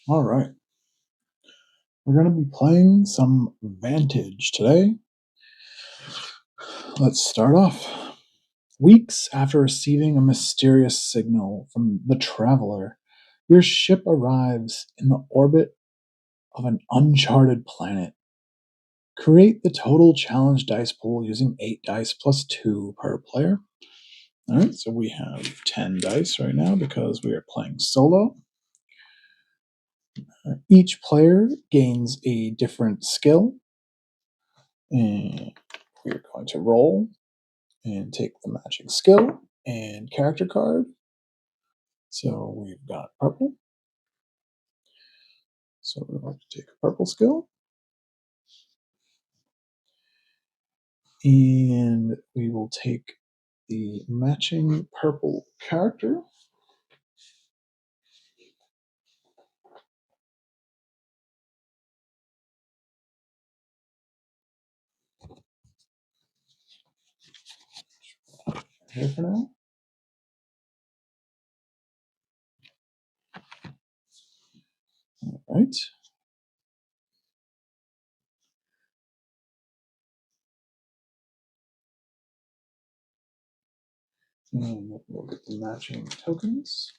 All right. We're going to be playing some Vantage today. Let's start off. Weeks after receiving a mysterious signal from the Traveler, your ship arrives in the orbit of an uncharted planet. Create the total challenge dice pool using 8 dice plus 2 per player. All right, so we have 10 dice right now because we are playing solo. Each player gains a different skill, and we're going to roll and take the matching skill and character card. So we've got purple. So we're going to take a purple skill. And we will take the matching purple character. Here for now. All right. And we'll get the matching tokens.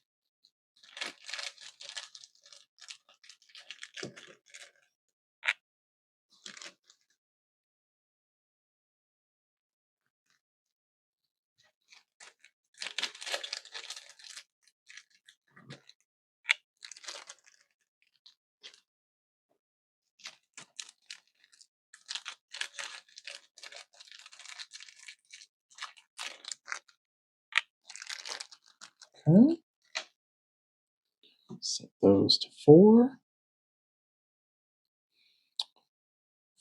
Okay. Set those to 4.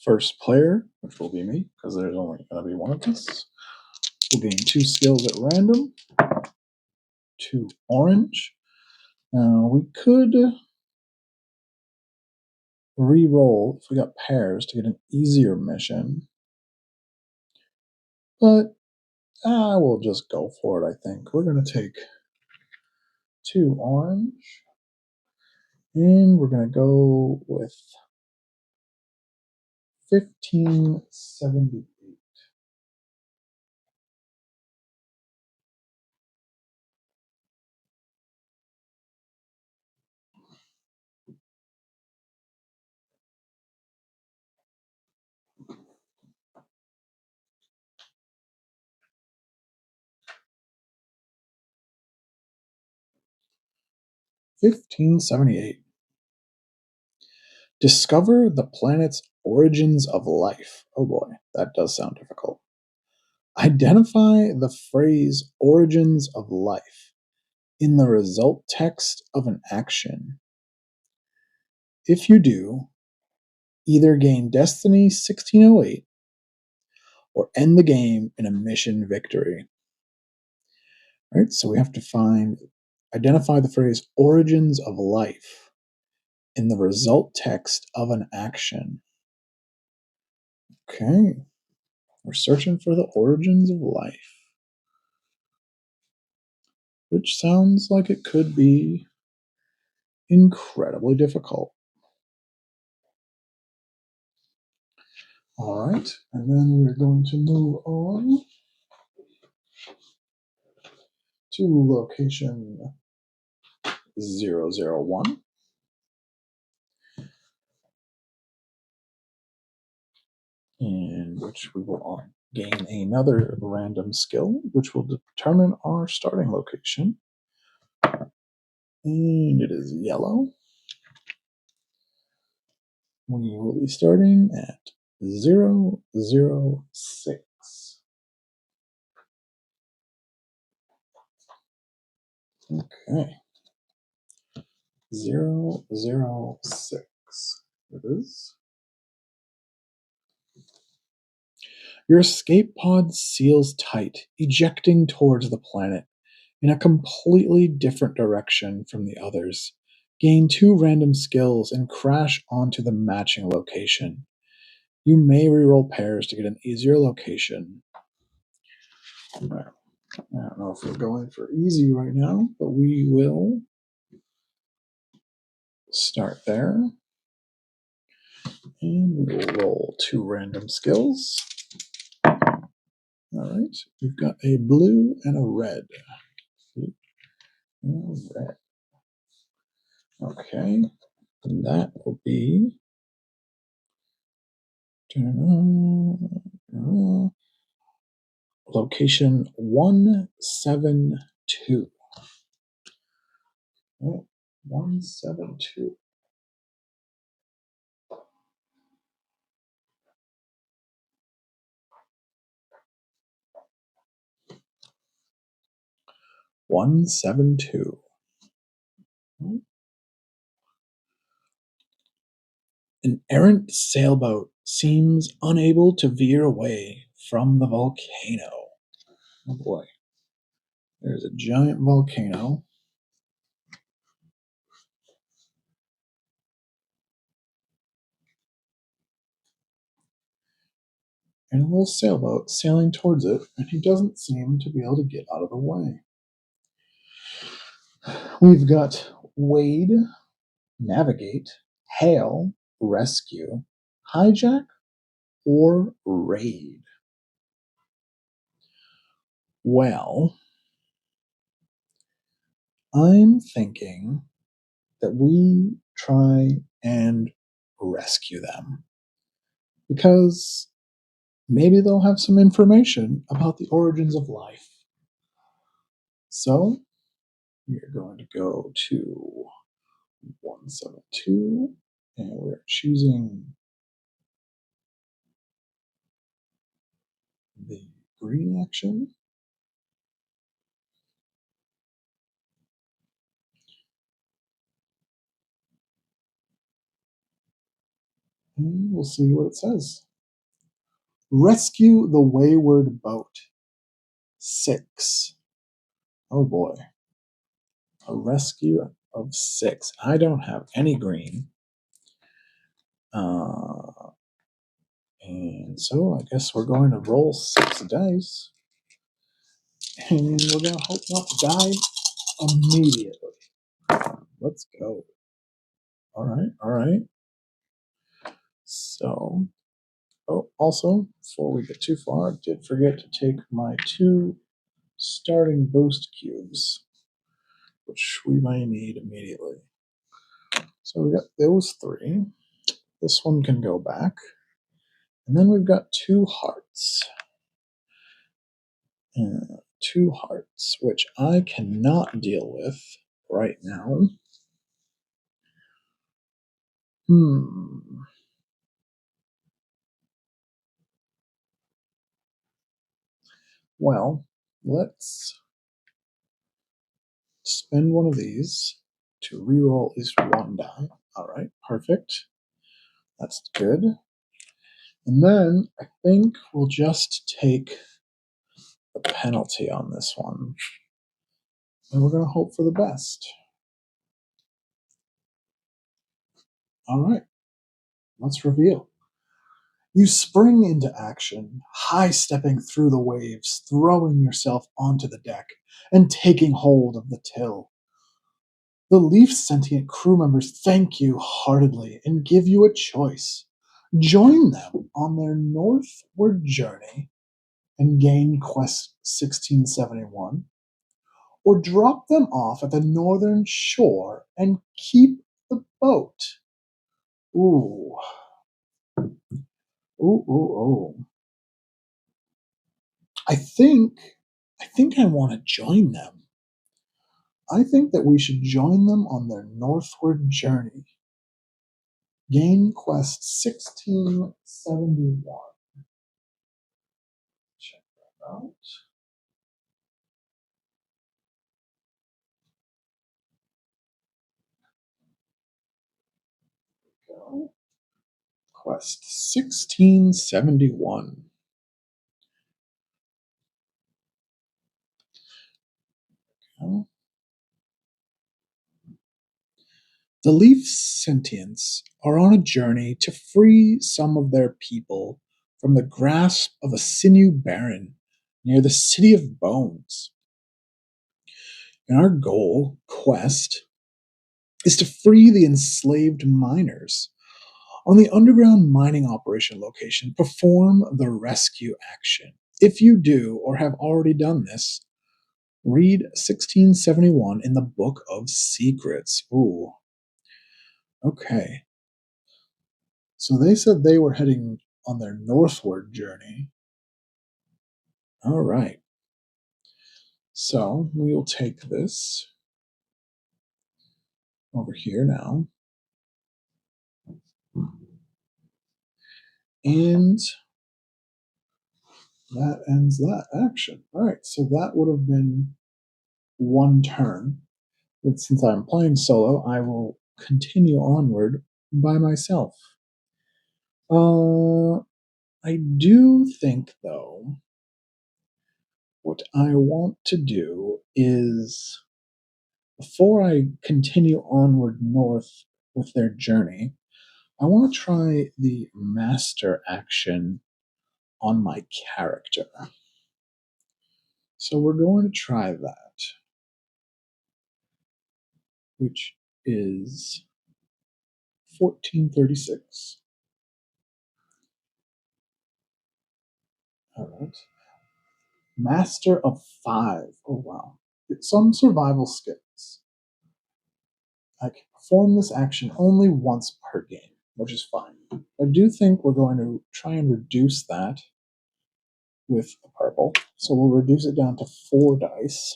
First player, which will be me, because there's only going to be one of us, will gain 2 skills at random. 2 orange. Now we could re-roll if we got pairs to get an easier mission, but we'll just go for it. I think we're going to take 2 orange, and we're going to go with 1578. Discover the planet's origins of life. Oh boy, that does sound difficult. Identify the phrase origins of life in the result text of an action. If you do, either gain Destiny 1608 or end the game in a mission victory. All right, so we have to identify the phrase origins of life in the result text of an action. Okay, we're searching for the origins of life, which sounds like it could be incredibly difficult. All right, and then we're going to move on to location 001. In which we will gain another random skill, which will determine our starting location. And it is yellow. We will be starting at 006. Okay. 006. It is. Your escape pod seals tight, ejecting towards the planet in a completely different direction from the others. Gain 2 random skills and crash onto the matching location. You may reroll pairs to get an easier location. I don't know if we're going for easy right now, but we will start there. And we will roll 2 random skills. All right, we've got a blue and a red. Blue and a red. Okay, and that will be location 172. 172. An errant sailboat seems unable to veer away from the volcano. Oh boy. There's a giant volcano. And a little sailboat sailing towards it, and he doesn't seem to be able to get out of the way. We've got wade, navigate, hail, rescue, hijack, or raid. Well, I'm thinking that we try and rescue them, because maybe they'll have some information about the origins of life. So we're going to go to 172, and we're choosing the green action. And we'll see what it says. Rescue the wayward boat. 6. Oh boy. A rescue of 6. I don't have any green. And so I guess we're going to roll 6 dice. And we're going to hope not to die immediately. Let's go. All right. So, also, before we get too far, I did forget to take my 2 starting boost cubes, which we may need immediately. So we got those 3. This one can go back. And then we've got 2 hearts. 2 hearts, which I cannot deal with right now. Well, let's spend one of these to reroll at least 1 die. All right, perfect. That's good. And then I think we'll just take the penalty on this one. And we're going to hope for the best. All right, let's reveal. You spring into action, high-stepping through the waves, throwing yourself onto the deck, and taking hold of the till. The Leaf sentient crew members thank you heartedly and give you a choice. Join them on their northward journey and gain Quest 1671, or drop them off at the northern shore and keep the boat. Ooh. Ooh. I think I want to join them. I think that we should join them on their northward journey. Gain Quest 1671. Check that out. Go. Quest 1671. Go. The Leaf Sentients are on a journey to free some of their people from the grasp of a sinew baron near the City of Bones. And our goal, quest, is to free the enslaved miners. On the underground mining operation location, perform the rescue action. If you do or have already done this, read 1671 in the Book of Secrets. Ooh. Okay. So they said they were heading on their northward journey. All right. So we will take this over here now. And that ends that action. All right. So that would have been one turn. But since I'm playing solo, I will continue onward by myself. I do think, though, what I want to do is, before I continue onward north with their journey, I want to try the master action on my character. So we're going to try that, which is 1436. All right. Master of 5. Oh, wow. Some survival skills. I can perform this action only once per game, which is fine. I do think we're going to try and reduce that with a purple. So we'll reduce it down to 4 dice.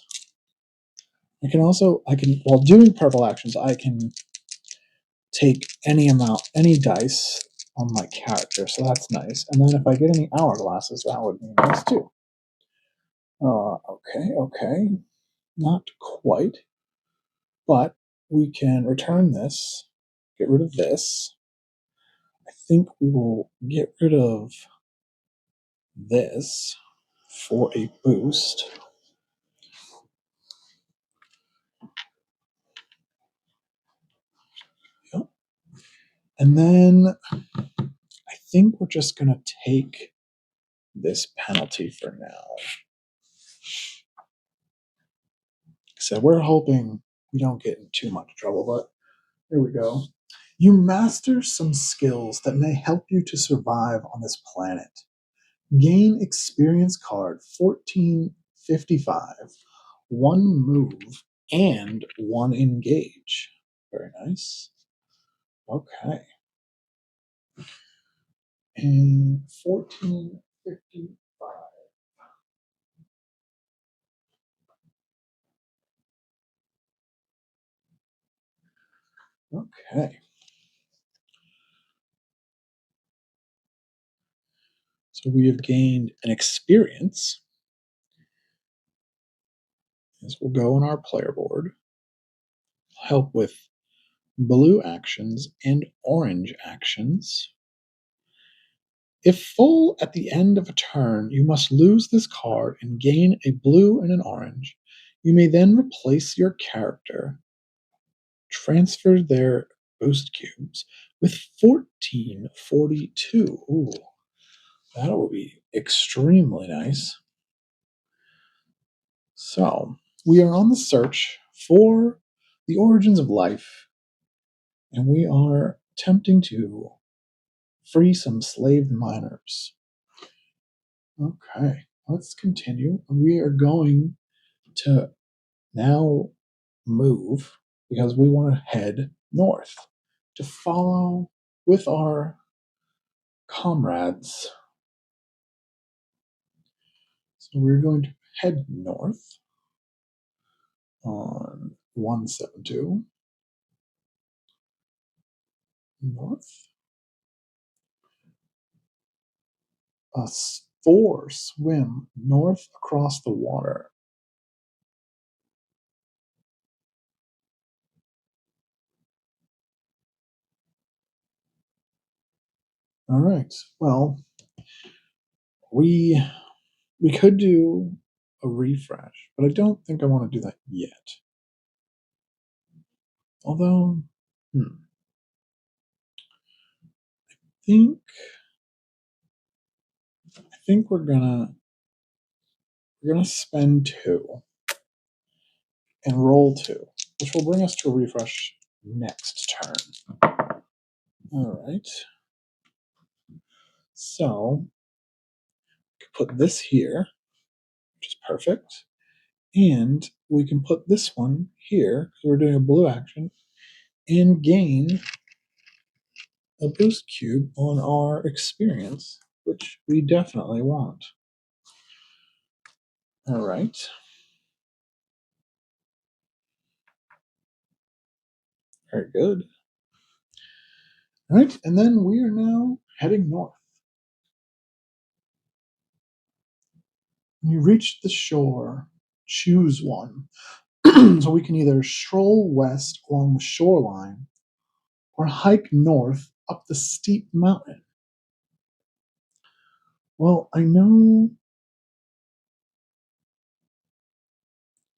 While doing purple actions, I can take any dice on my character, so that's nice. And then if I get any hourglasses, that would be nice too. Okay. Not quite. But we can return this, get rid of this. I think we will get rid of this for a boost. Yep. And then I think we're just going to take this penalty for now. So we're hoping we don't get in too much trouble, but here we go. You master some skills that may help you to survive on this planet. Gain experience card 1455, 1 move, and 1 engage. Very nice. Okay. And 1455. Okay. So we have gained an experience. This will go on our player board. Help with blue actions and orange actions. If full at the end of a turn, you must lose this card and gain a blue and an orange. You may then replace your character, transfer their boost cubes with 1442. Ooh, that will be extremely nice. So, we are on the search for the origins of life, and we are attempting to free some slave miners. Okay, let's continue. We are going to now move because we want to head north to follow with our comrades. So we're going to head north on 172. North. 4 swim north across the water. All right. Well, we could do a refresh, but I don't think I want to do that yet. Although, I think we're gonna spend 2 and roll 2, which will bring us to a refresh next turn. All right. So put this here, which is perfect. And we can put this one here, because we're doing a blue action, and gain a boost cube on our experience, which we definitely want. All right. Very good. All right, and then we are now heading north. When you reach the shore, choose one. So we can either stroll west along the shoreline or hike north up the steep mountain. Well, I know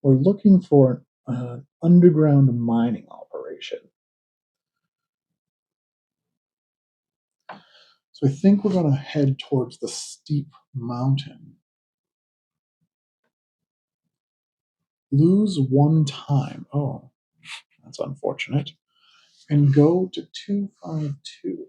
we're looking for an underground mining operation. So I think we're going to head towards the steep mountain. Lose one time. Oh, that's unfortunate. And go to 252.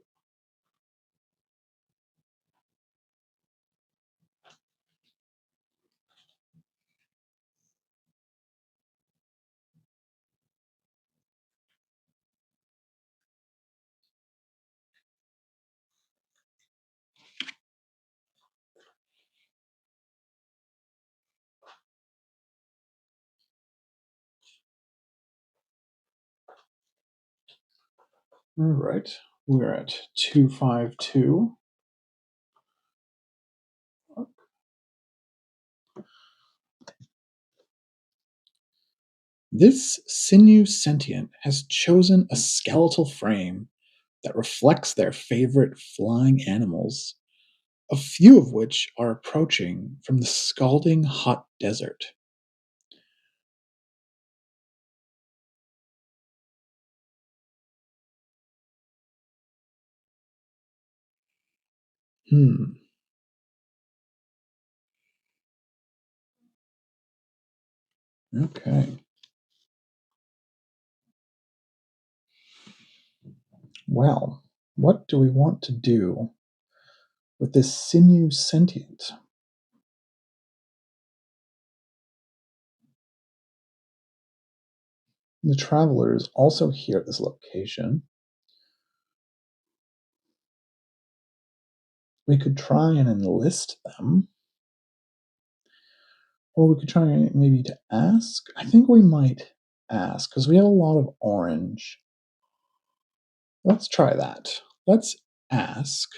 All right. We're at 252. This sinew sentient has chosen a skeletal frame that reflects their favorite flying animals, a few of which are approaching from the scalding hot desert. Hmm. Okay. Well, what do we want to do with this sinew sentient? The traveler is also here at this location. We could try and enlist them, or we could try maybe to ask. I think we might ask because we have a lot of orange. Let's try that. Let's ask.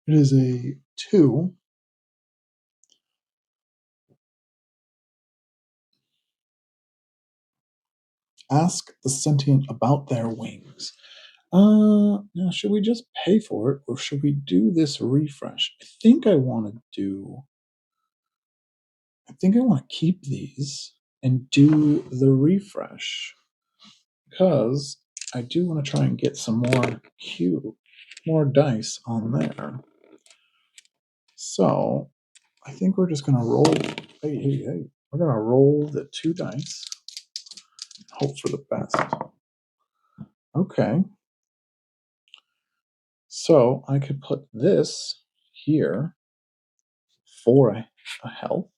It is a 2. Ask the sentient about their wings. Now should we just pay for it, or should we do this refresh? I think I want to do. I think I want to keep these and do the refresh because I do want to try and get some more dice on there. So I think we're just gonna roll. Hey! We're gonna roll the 2 dice. Hope for the best. Okay. So I could put this here for a health.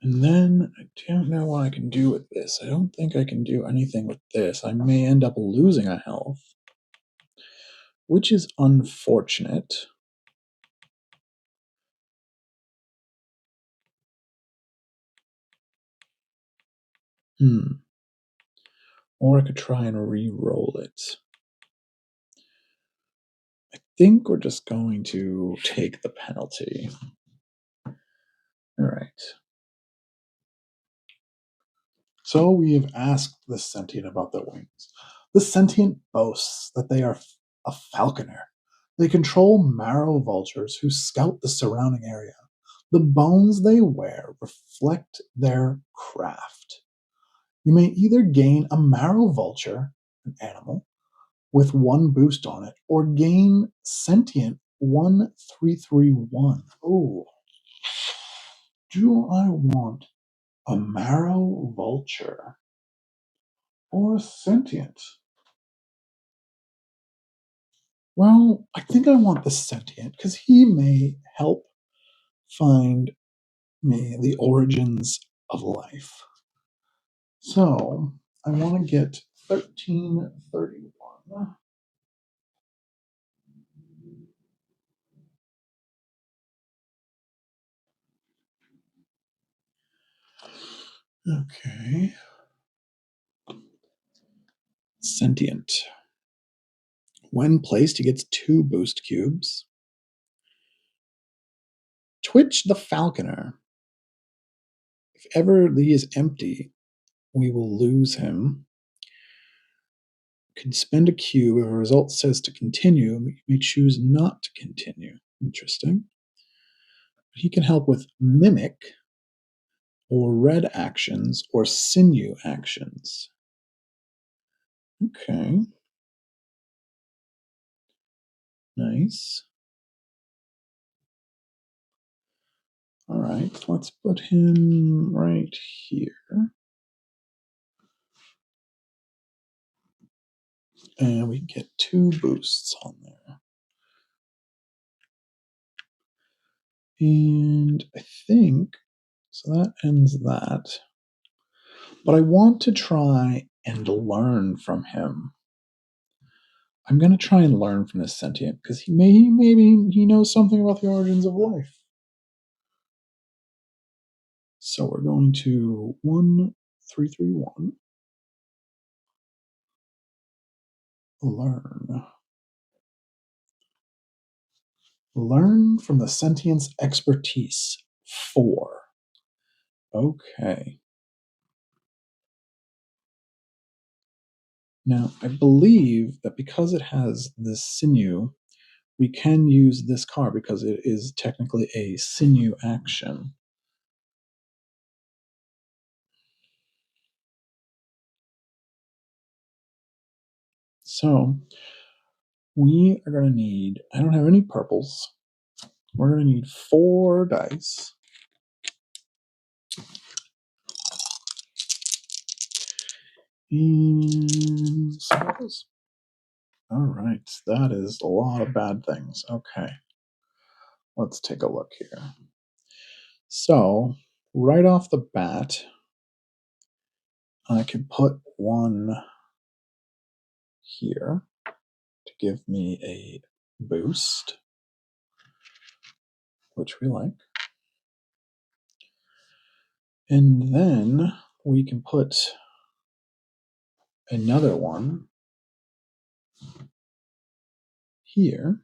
And then I don't know what I can do with this. I don't think I can do anything with this. I may end up losing a health, which is unfortunate. Or I could try and re-roll it. I think we're just going to take the penalty. All right. So we have asked the sentient about their wings. The sentient boasts that they are a falconer. They control marrow vultures who scout the surrounding area. The bones they wear reflect their craft. You may either gain a marrow vulture, an animal, with 1 boost on it, or gain sentient 1331. Oh, do I want a marrow vulture or a sentient? Well, I think I want the sentient because he may help find me the origins of life. So I want to get 1331. Okay. Sentient. When placed, he gets 2 boost cubes. Twitch the Falconer. If ever he is empty, we will lose him. Can spend a cube. If a result says to continue, we may choose not to continue. Interesting. He can help with mimic or red actions or sinew actions. Okay. Nice. All right, let's put him right here. And we get 2 boosts on there. And I think, so that ends that. But I want to try and learn from him. I'm going to try and learn from this sentient because maybe he knows something about the origins of life. So we're going to 1331. Learn. Learn from the sentient's expertise. 4. Okay. Now, I believe that because it has this sinew, we can use this card because it is technically a sinew action. So, we are going to need, I don't have any purples. We're going to need 4 dice. And suppose. All right, that is a lot of bad things. Okay, let's take a look here. So, right off the bat, I can put 1 here to give me a boost, which we like. And then we can put another one here.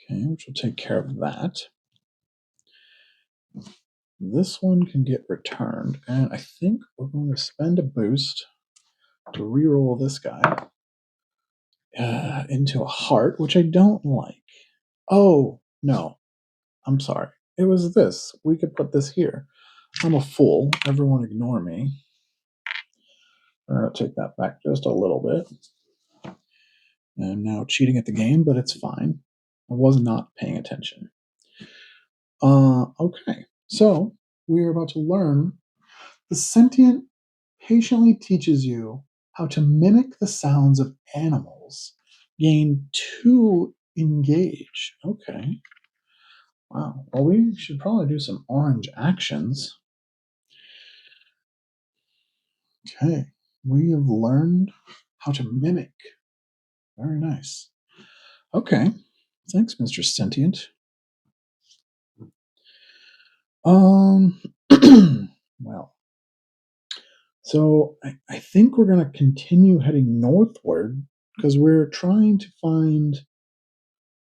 Okay, which will take care of that. This one can get returned, and I think we're going to spend a boost to reroll this guy into a heart, which I don't like. Oh, no. I'm sorry. It was this. We could put this here. I'm a fool. Everyone ignore me. I'm going to take that back just a little bit. I'm now cheating at the game, but it's fine. I was not paying attention. Okay. So we are about to learn. The sentient patiently teaches you how to mimic the sounds of animals. Gain 2 engage. Okay. Wow. Well, we should probably do some orange actions. Okay. We have learned how to mimic. Very nice. Okay. Thanks, Mr. Sentient. Well. So I think we're going to continue heading northward because we're trying to find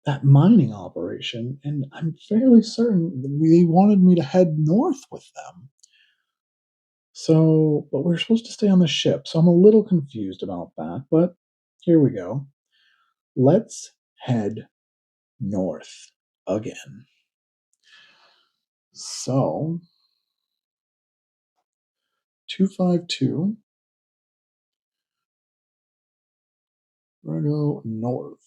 that mining operation, and I'm fairly certain they wanted me to head north with them. So, but we're supposed to stay on the ship, so I'm a little confused about that, but here we go. Let's head north again. So, 252. We're going to go north.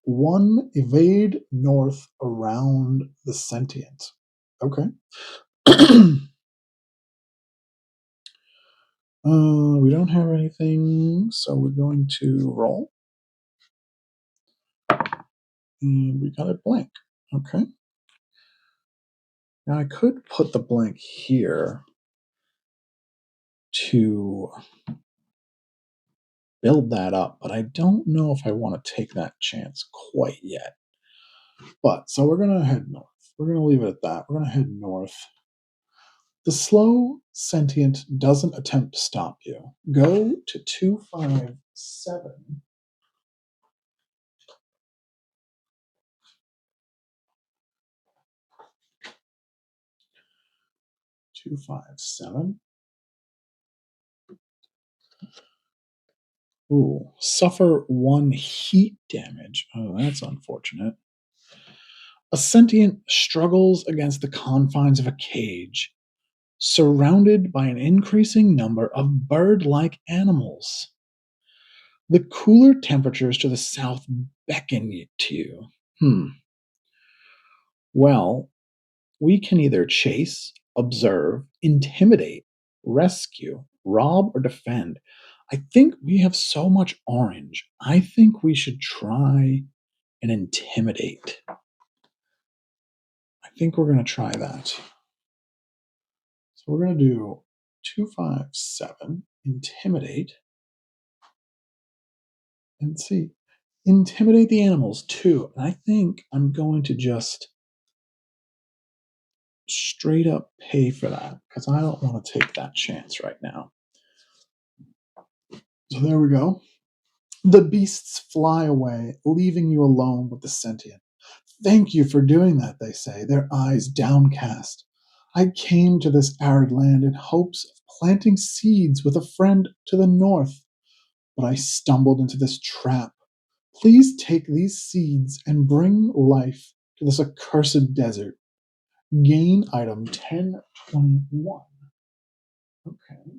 1 evade north around the sentient. Okay. We don't have anything, so we're going to roll. And we got a blank. Okay. Now I could put the blank here to build that up, but I don't know if I want to take that chance quite yet. But so we're going to head north. We're going to leave it at that. We're going to head north. The slow sentient doesn't attempt to stop you. Go to 257. 257. Ooh, suffer 1 heat damage. Oh, that's unfortunate. A sentient struggles against the confines of a cage, surrounded by an increasing number of bird-like animals. The cooler temperatures to the south beckon to you. Well, we can either chase, observe, intimidate, rescue, rob, or defend. I think we have so much orange. I think we should try and intimidate. I think we're going to try that. So we're going to do 257, intimidate, and see. Intimidate the animals too. And I think I'm going to just straight up pay for that because I don't want to take that chance right now. So there we go. The beasts fly away, leaving you alone with the sentient. Thank you for doing that, they say, their eyes downcast. I came to this arid land in hopes of planting seeds with a friend to the north, but I stumbled into this trap. Please take these seeds and bring life to this accursed desert. Gain item 1021. Okay.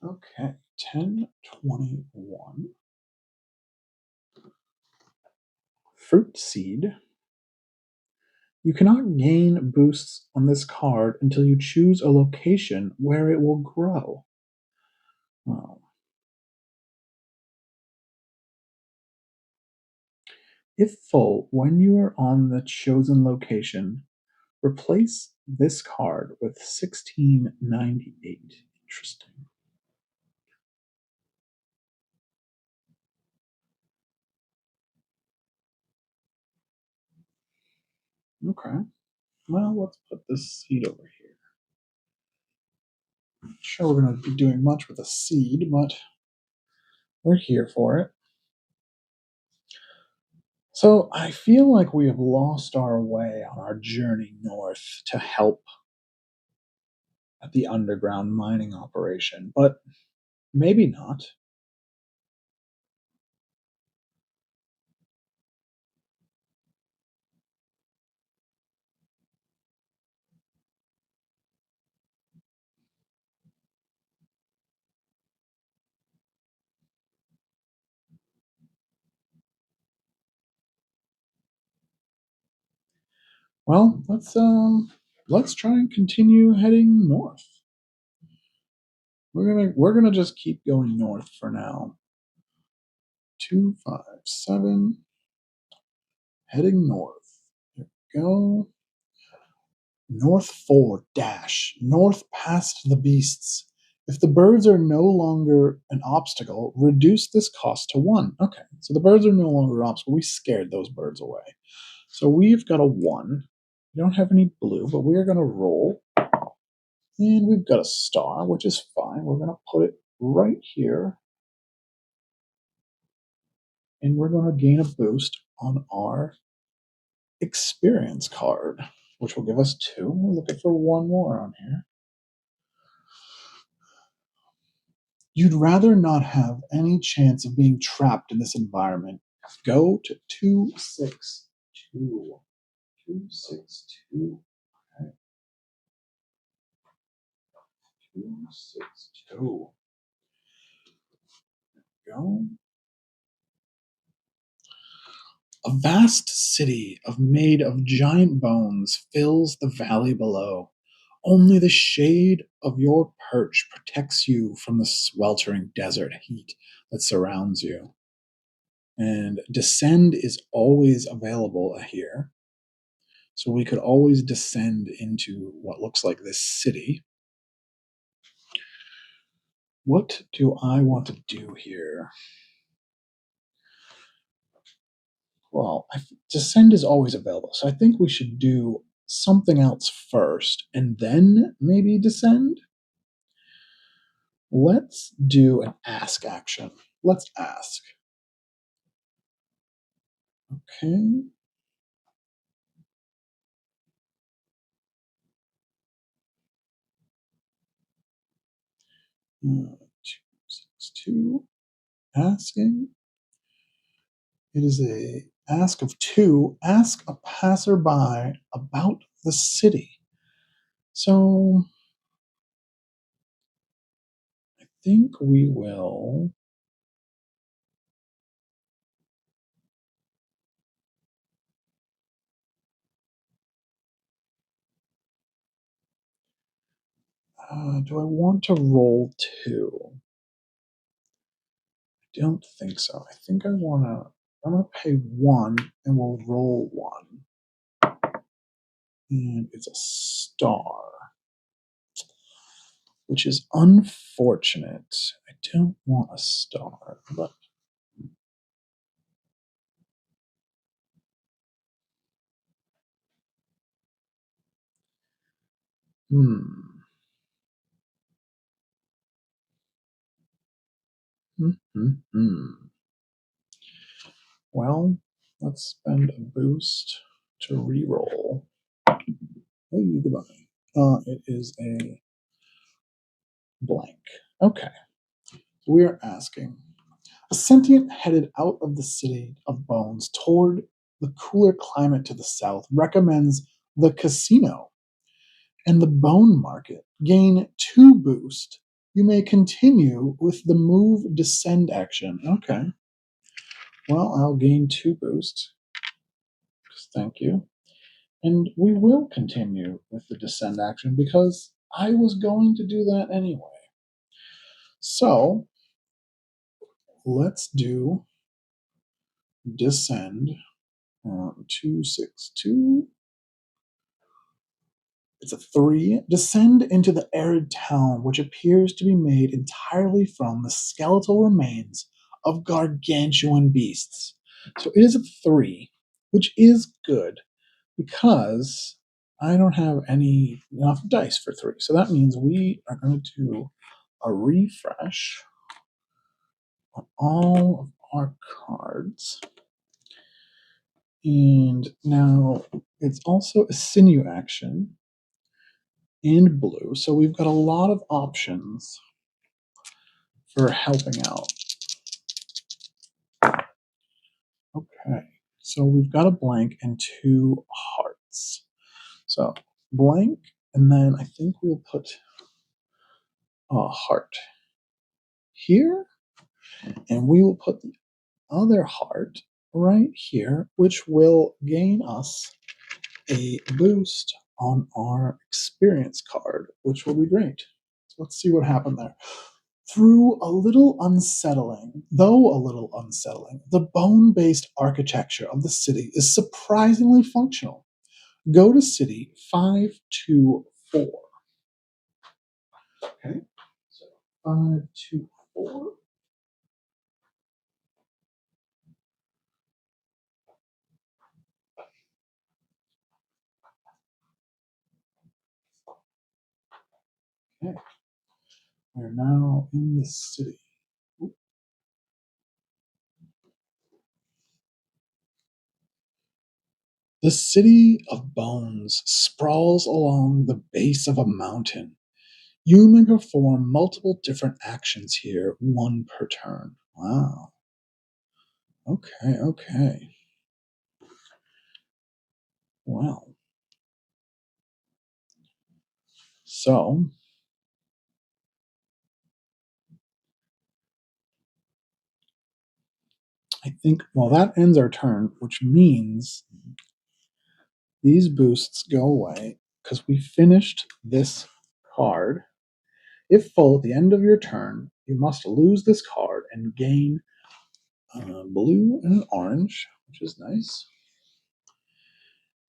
Okay, 1021. Fruit seed. You cannot gain boosts on this card until you choose a location where it will grow. Well, if full, when you are on the chosen location, replace this card with 1698. Interesting. Okay. Well, let's put this seed over here. Not sure we're going to be doing much with a seed, but we're here for it. So I feel like we have lost our way on our journey north to help at the underground mining operation, but maybe not. Well, let's try and continue heading north. We're gonna just keep going north for now. 257, heading north. Here we go. North 4 dash north past the beasts. If the birds are no longer an obstacle, reduce this cost to 1. Okay, so the birds are no longer an obstacle. We scared those birds away. So we've got a 1. We don't have any blue, but we're going to roll. And we've got a star, which is fine. We're going to put it right here. And we're going to gain a boost on our experience card, which will give us 2. We're looking for 1 more on here. you'd rather not have any chance of being trapped in this environment, go to 262. 262. Okay. 262. Go. A vast city made of giant bones fills the valley below. Only the shade of your perch protects you from the sweltering desert heat that surrounds you. And descend is always available here. So we could always descend into what looks like this city. What do I want to do here? Well, descend is always available. So I think we should do something else first and then maybe descend. Let's do an ask action. Let's ask. Okay. Uh, 262. Asking. It is a ask of 2. Ask a passerby about the city. So I think we will. Do I want to roll 2? I don't think so. I think I'm gonna pay 1 and we'll roll 1. And it's a star, which is unfortunate. I don't want a star, but hmm. Hmm. Well, let's spend a boost to reroll. Hey, goodbye. It is a blank. Okay. We're asking. A sentient headed out of the city of bones toward the cooler climate to the south recommends the casino and the bone market. Gain 2 boost. You may continue with the move descend action. Okay. Well, I'll gain 2 boosts. Thank you. And we will continue with the descend action because I was going to do that anyway. So let's do descend 262. It's a 3. Descend into the arid town, which appears to be made entirely from the skeletal remains of gargantuan beasts. So it is a 3, which is good because I don't have enough dice for 3. So that means we are going to do a refresh on all of our cards. And now it's also a sinew action and blue. So we've got a lot of options for helping out. Okay. So we've got a blank and 2 hearts. So blank, and then I think we'll put a heart here, and we will put the other heart right here, which will gain us a boost on our experience card, which will be great. So let's see what happened there. Though a little unsettling, the bone-based architecture of the city is surprisingly functional. Go to city 524. Okay, so 524. Okay, we're now in the city. The city of bones sprawls along the base of a mountain. You may perform multiple different actions here, one per turn. Wow. Okay, okay. Well, so I think, well, that ends our turn, which means these boosts go away because we finished this card. If full at the end of your turn, you must lose this card and gain blue and an orange, which is nice.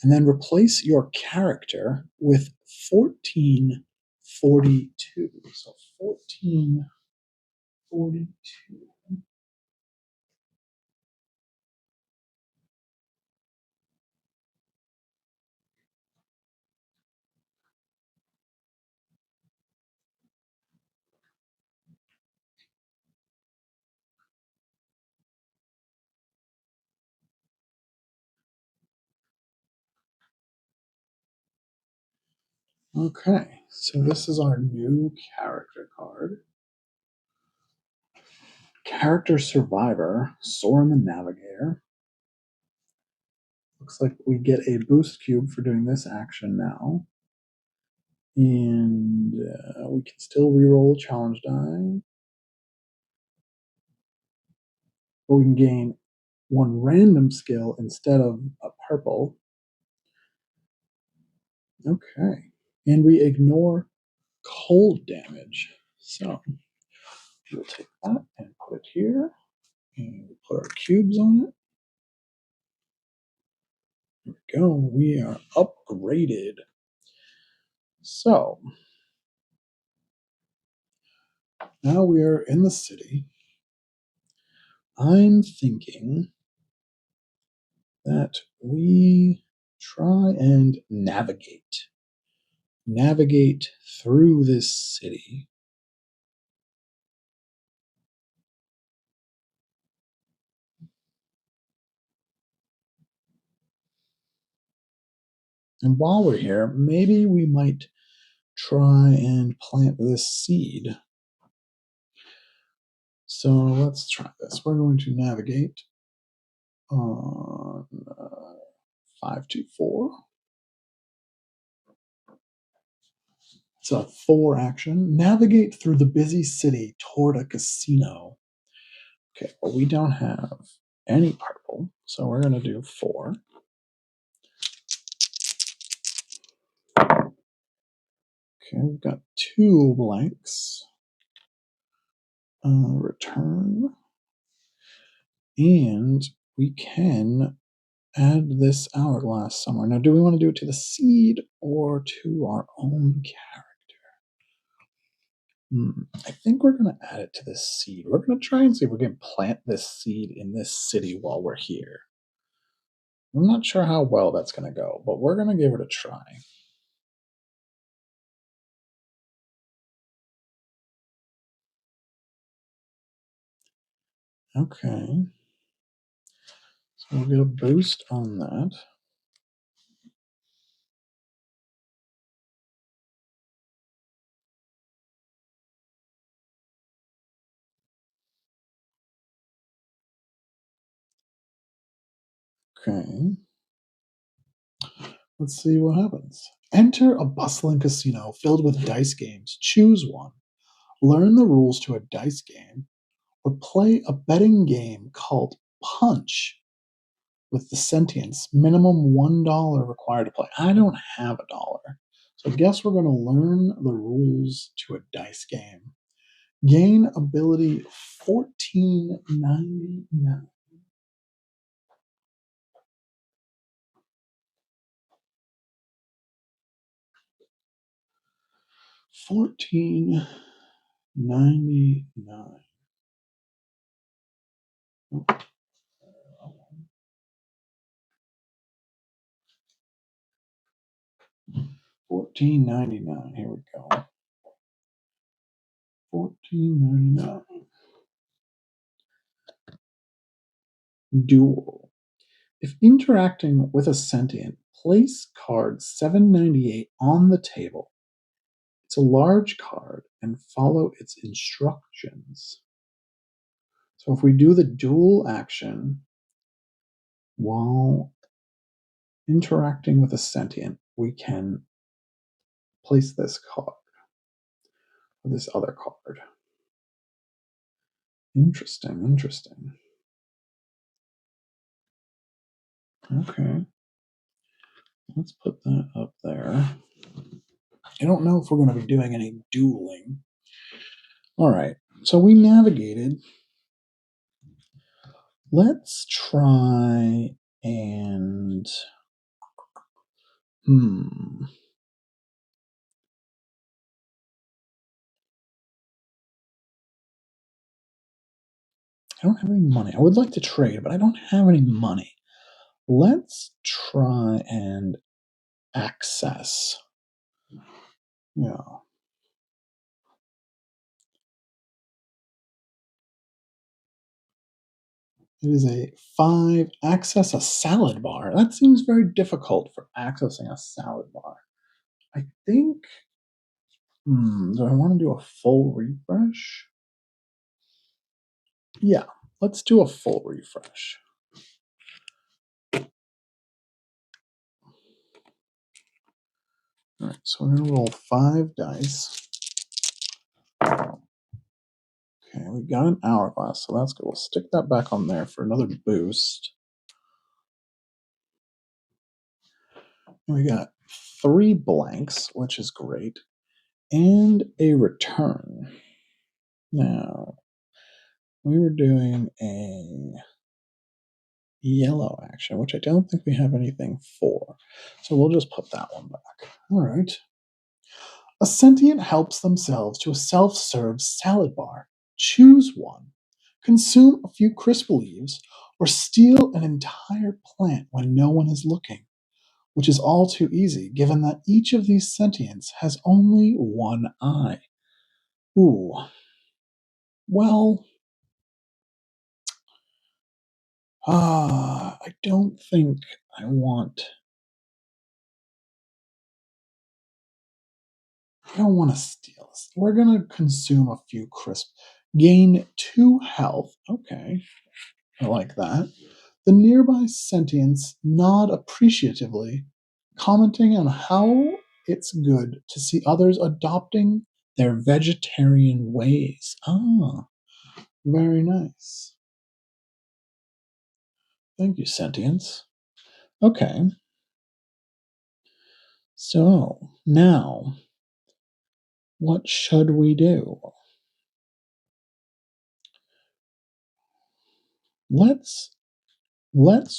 And then replace your character with 1442. So 1442. Okay, so this is our new character card. Character Survivor, Soren the Navigator. Looks like we get a boost cube for doing this action now. And we can still reroll challenge die. But we can gain one random skill instead of a purple. Okay. And we ignore cold damage. So we'll take that and put it here. And we'll put our cubes on it. There we go. We are upgraded. So now we are in the city. I'm thinking that we try and navigate through this city. And while we're here, maybe we might try and plant this seed. So let's try this. We're going to navigate on 524. It's a 4 action. Navigate through the busy city toward a casino. Okay, well, we don't have any purple, so we're going to do 4. Okay, we've got 2 blanks. Return. And we can add this hourglass somewhere. Now, do we want to do it to the seed or to our own character? I think we're going to add it to the seed. We're going to try and see if we can plant this seed in this city while we're here. I'm not sure how well that's going to go, but we're going to give it a try. Okay. So we'll get a boost on that. Okay. Let's see what happens. Enter a bustling casino filled with dice games. Choose one. Learn the rules to a dice game, or play a betting game called Punch with the sentience. Minimum $1 required to play. I don't have $1. So I guess we're going to learn the rules to a dice game. Gain ability 1499. 1499. 1499. Here we go. 1499. Duel. If interacting with a sentient, place card 798 on the table. It's a large card and follow its instructions. So if we do the dual action while interacting with a sentient, we can place this card or this other card. Interesting, interesting. Okay. Let's put that up there. I don't know if we're going to be doing any dueling. All right. So we navigated. Let's try and I don't have any money. I would like to trade, but I don't have any money. Let's try and access. Yeah. It is a 5. Access a salad bar. That seems very difficult for accessing a salad bar. I think. Do I want to do a full refresh? Yeah, let's do a full refresh. All right, so we're going to roll 5 dice. Okay, we got an hourglass, so that's good. We'll stick that back on there for another boost. And we got 3 blanks, which is great, and a return. Now, we were doing a yellow action, which I don't think we have anything for. So we'll just put that one back. All right. A sentient helps themselves to a self-serve salad bar. Choose one. Consume a few crisp leaves, or steal an entire plant when no one is looking, which is all too easy given that each of these sentients has only one eye. Ooh. Well, I don't think I want. I don't want to steal this. We're going to consume a few crisp. Gain 2 health. Okay. I like that. The nearby sentients nod appreciatively, commenting on how it's good to see others adopting their vegetarian ways. Ah, very nice. Thank you, sentients. Okay. So, now, what should we do? Let's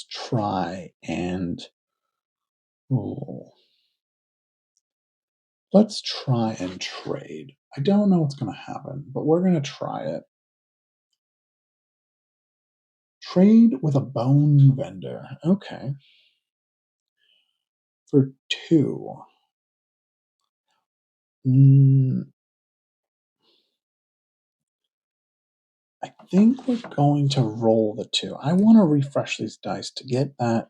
try and let's try and trade. I don't know what's going to happen, but we're going to try it. Trade with a bone vendor. Okay. For 2. I think we're going to roll the 2. I want to refresh these dice to get that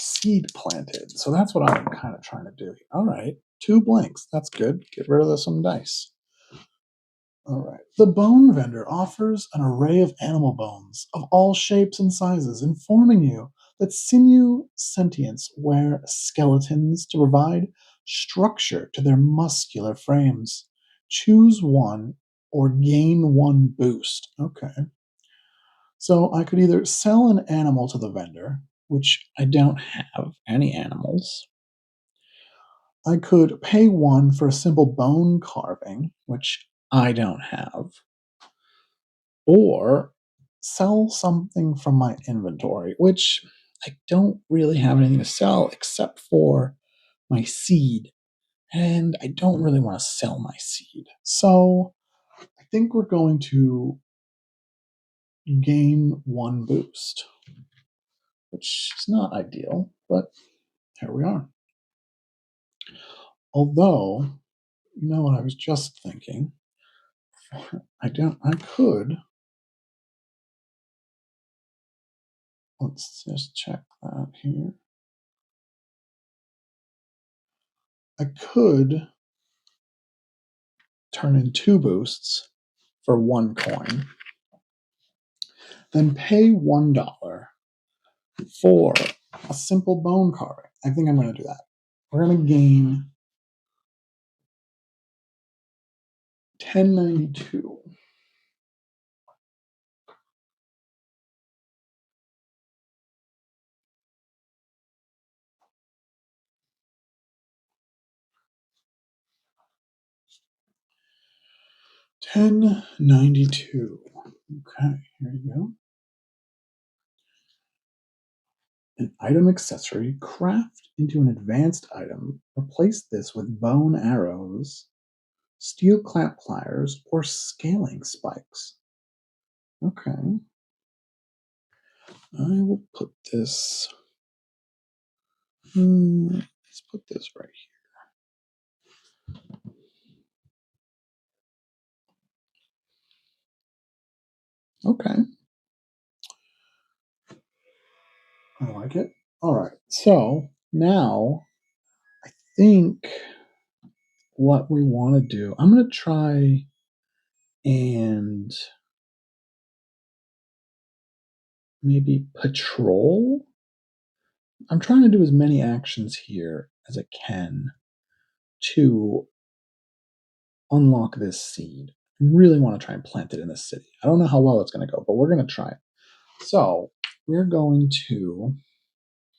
seed planted. So that's what I'm kind of trying to do. All right. 2 blanks. That's good. Get rid of some dice. All right. The bone vendor offers an array of animal bones of all shapes and sizes, informing you that sinew sentients wear skeletons to provide structure to their muscular frames. Choose one or gain 1 boost. Okay. So I could either sell an animal to the vendor, which I don't have any animals. I could pay 1 for a simple bone carving, which I don't have, or sell something from my inventory, which I don't really have anything to sell except for my seed. And I don't really want to sell my seed. So I think we're going to gain 1 boost, which is not ideal, but here we are. Although, you know what I was just thinking? I could. Let's just check that here. I could turn in 2 boosts for 1 coin. Then pay $1 for a simple bone carving. I think I'm going to do that. We're going to gain 1092. $10.92. Okay, here you go. An item accessory, craft into an advanced item. Replace this with bone arrows, steel clamp pliers, or scaling spikes. Okay. I will put this. Let's put this right here. Okay. I like it. All right. So now I think what we want to do, I'm going to try and maybe patrol. I'm trying to do as many actions here as I can to unlock this seed. I really want to try and plant it in the city. I don't know how well it's going to go, but we're going to try it. So we're going to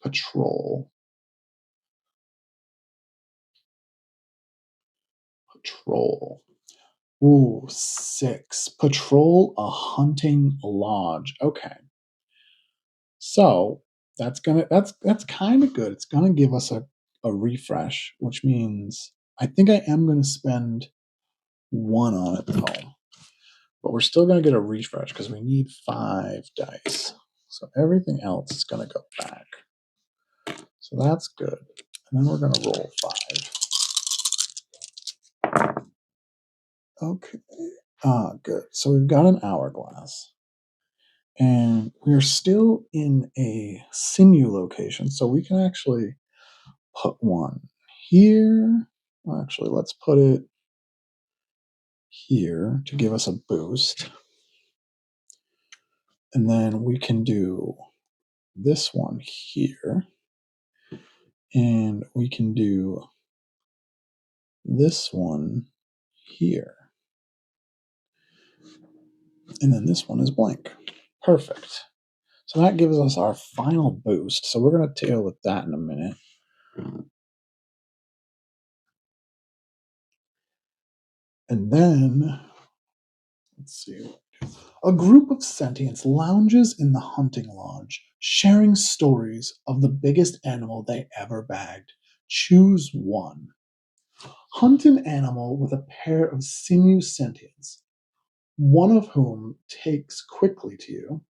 patrol. Patrol. Ooh, 6. Patrol a hunting lodge. Okay. So that's kind of good. It's gonna give us a refresh, which means I think I am gonna spend 1 on it though. But we're still gonna get a refresh because we need 5 dice. So everything else is gonna go back. So that's good. And then we're gonna roll 5. Okay. Good. So we've got an hourglass. And we're still in a sinew location, so we can actually put one here. Actually, let's put it here to give us a boost. And then we can do this one here. And we can do this one here. And then this one is blank. Perfect. So that gives us our final boost. So we're going to deal with that in a minute. And then, let's see. A group of sentients lounges in the hunting lodge, sharing stories of the biggest animal they ever bagged. Choose one. Hunt an animal with a pair of sinew sentients, one of whom takes quickly to you.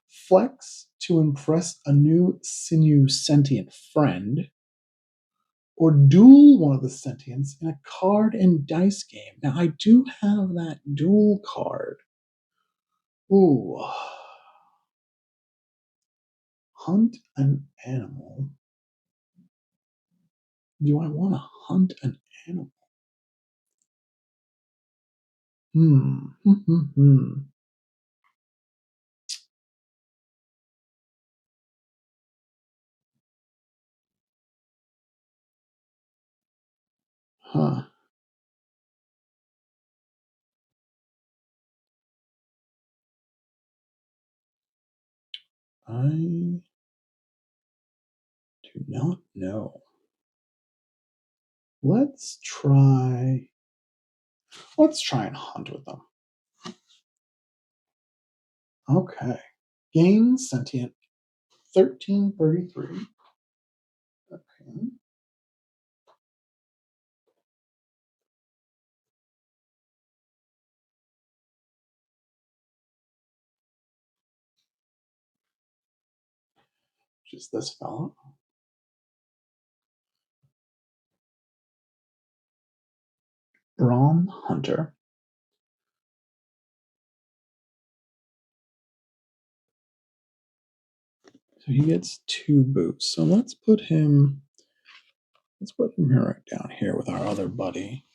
Flex to impress a new sinew sentient friend, or duel one of the sentients in a card and dice game. Now, I do have that duel card. Ooh. Hunt an animal. Do I want to hunt an animal? Hmm. Huh. I do not know. Let's try and hunt with them. Okay. Gain sentient 1333. Okay. Which is this fellow. Brahm Hunter. So he gets 2 boots. So let's put him right down here with our other buddy.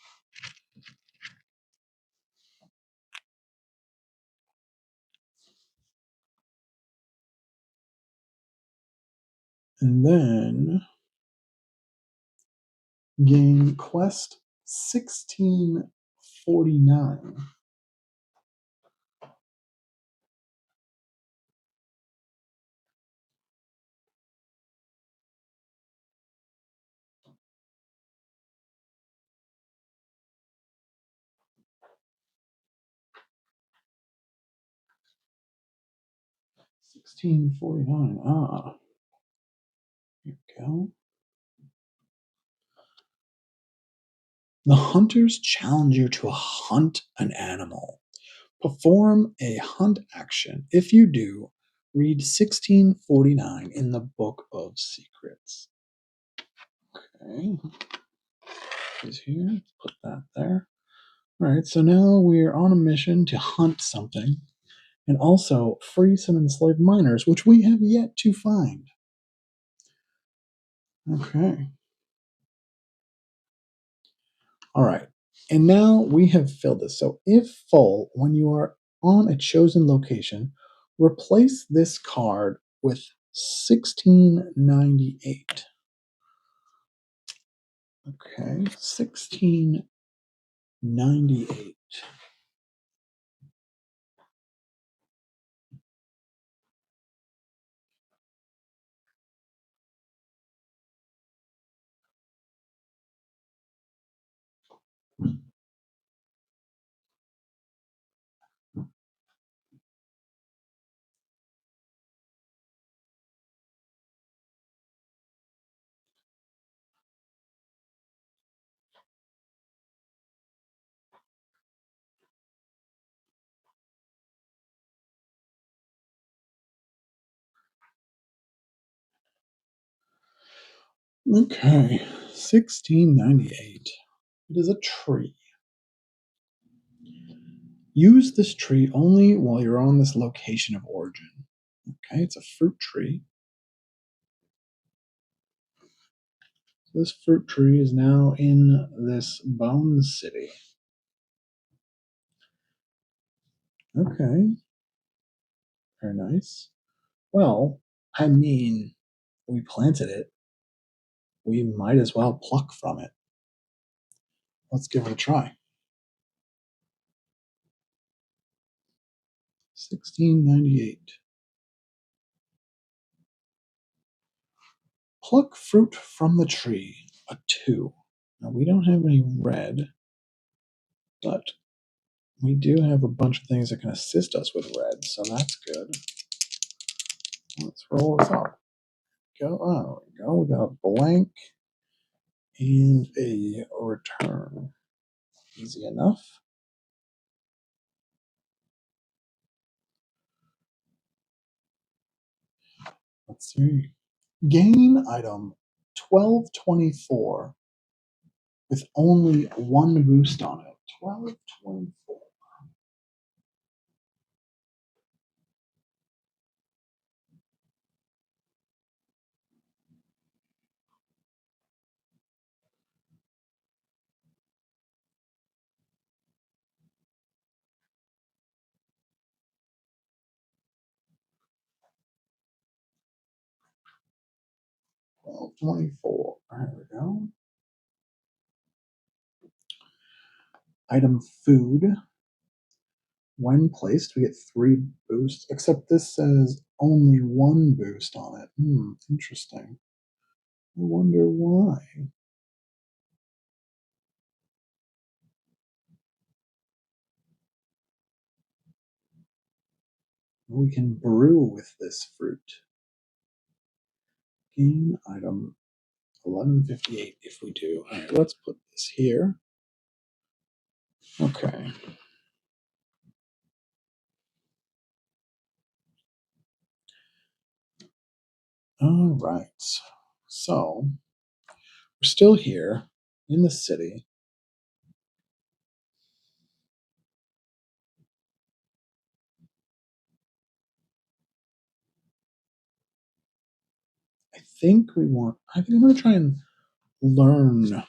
And then game quest 1649. Ah, here we go. The hunters challenge you to hunt an animal. Perform a hunt action. If you do, read 1649 in the Book of Secrets. Okay. Is here. Put that there. All right, so now we're on a mission to hunt something and also free some enslaved miners, which we have yet to find. Okay. All right. And now we have filled this. So if full, when you are on a chosen location, replace this card with 1698. Okay, 1698. Okay, 1698. It is a tree. Use this tree only while you're on this location of origin. Okay, it's a fruit tree. This fruit tree is now in this bone city. Okay, very nice. Well, I mean, we planted it. We might as well pluck from it. Let's give it a try. 1698. Pluck fruit from the tree. A 2. Now, we don't have any red, but we do have a bunch of things that can assist us with red, so that's good. Let's roll this up. Go. Oh, there we go. We got a blank and a return. Easy enough. Let's see. Gain item 1224 with only one boost on it. 1224. 1224. There we go. Item food. When placed, we get 3 boosts, except this says only 1 boost on it. Interesting. I wonder why. We can brew with this fruit. Gain item 1158 if we do. All right, let's put this here. Okay. All right. So we're still here in the city. I think I'm going to try and learn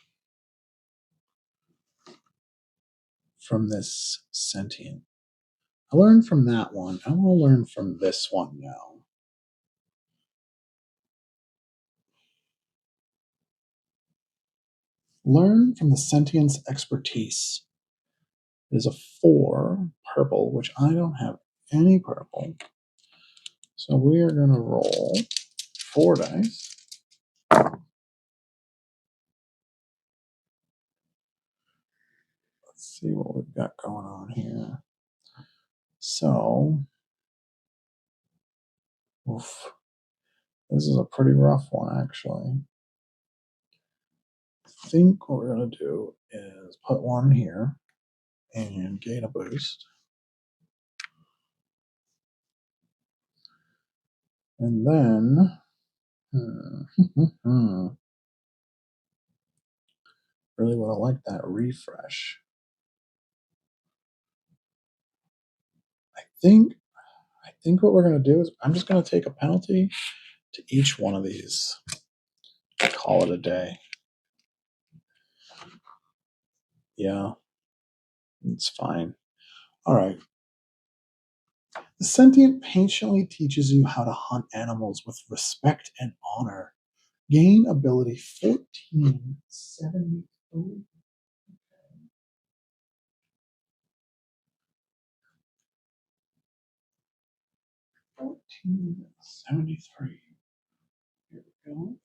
from this sentient. I learned from that one. I want to learn from this one now. Learn from the sentience expertise. It is a 4 purple, which I don't have any purple. So we are going to roll 4 dice. Let's see what we've got going on here. So, oof, this is a pretty rough one, actually. I think what we're going to do is put 1 here and gain a boost. And then, really would have liked that refresh. I think what we're going to do is I'm just going to take a penalty to each one of these. Call it a day. Yeah, it's fine. All right. The sentient patiently teaches you how to hunt animals with respect and honor. Gain ability 1473. 1473. Here we go.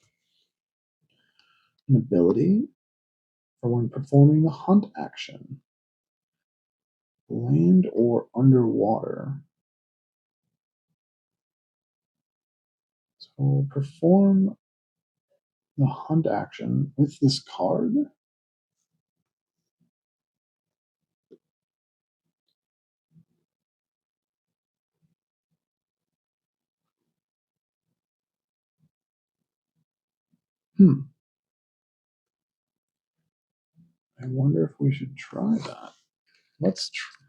An ability for when performing the hunt action. Land or underwater. So perform the hunt action with this card. I wonder if we should try that. Let's try.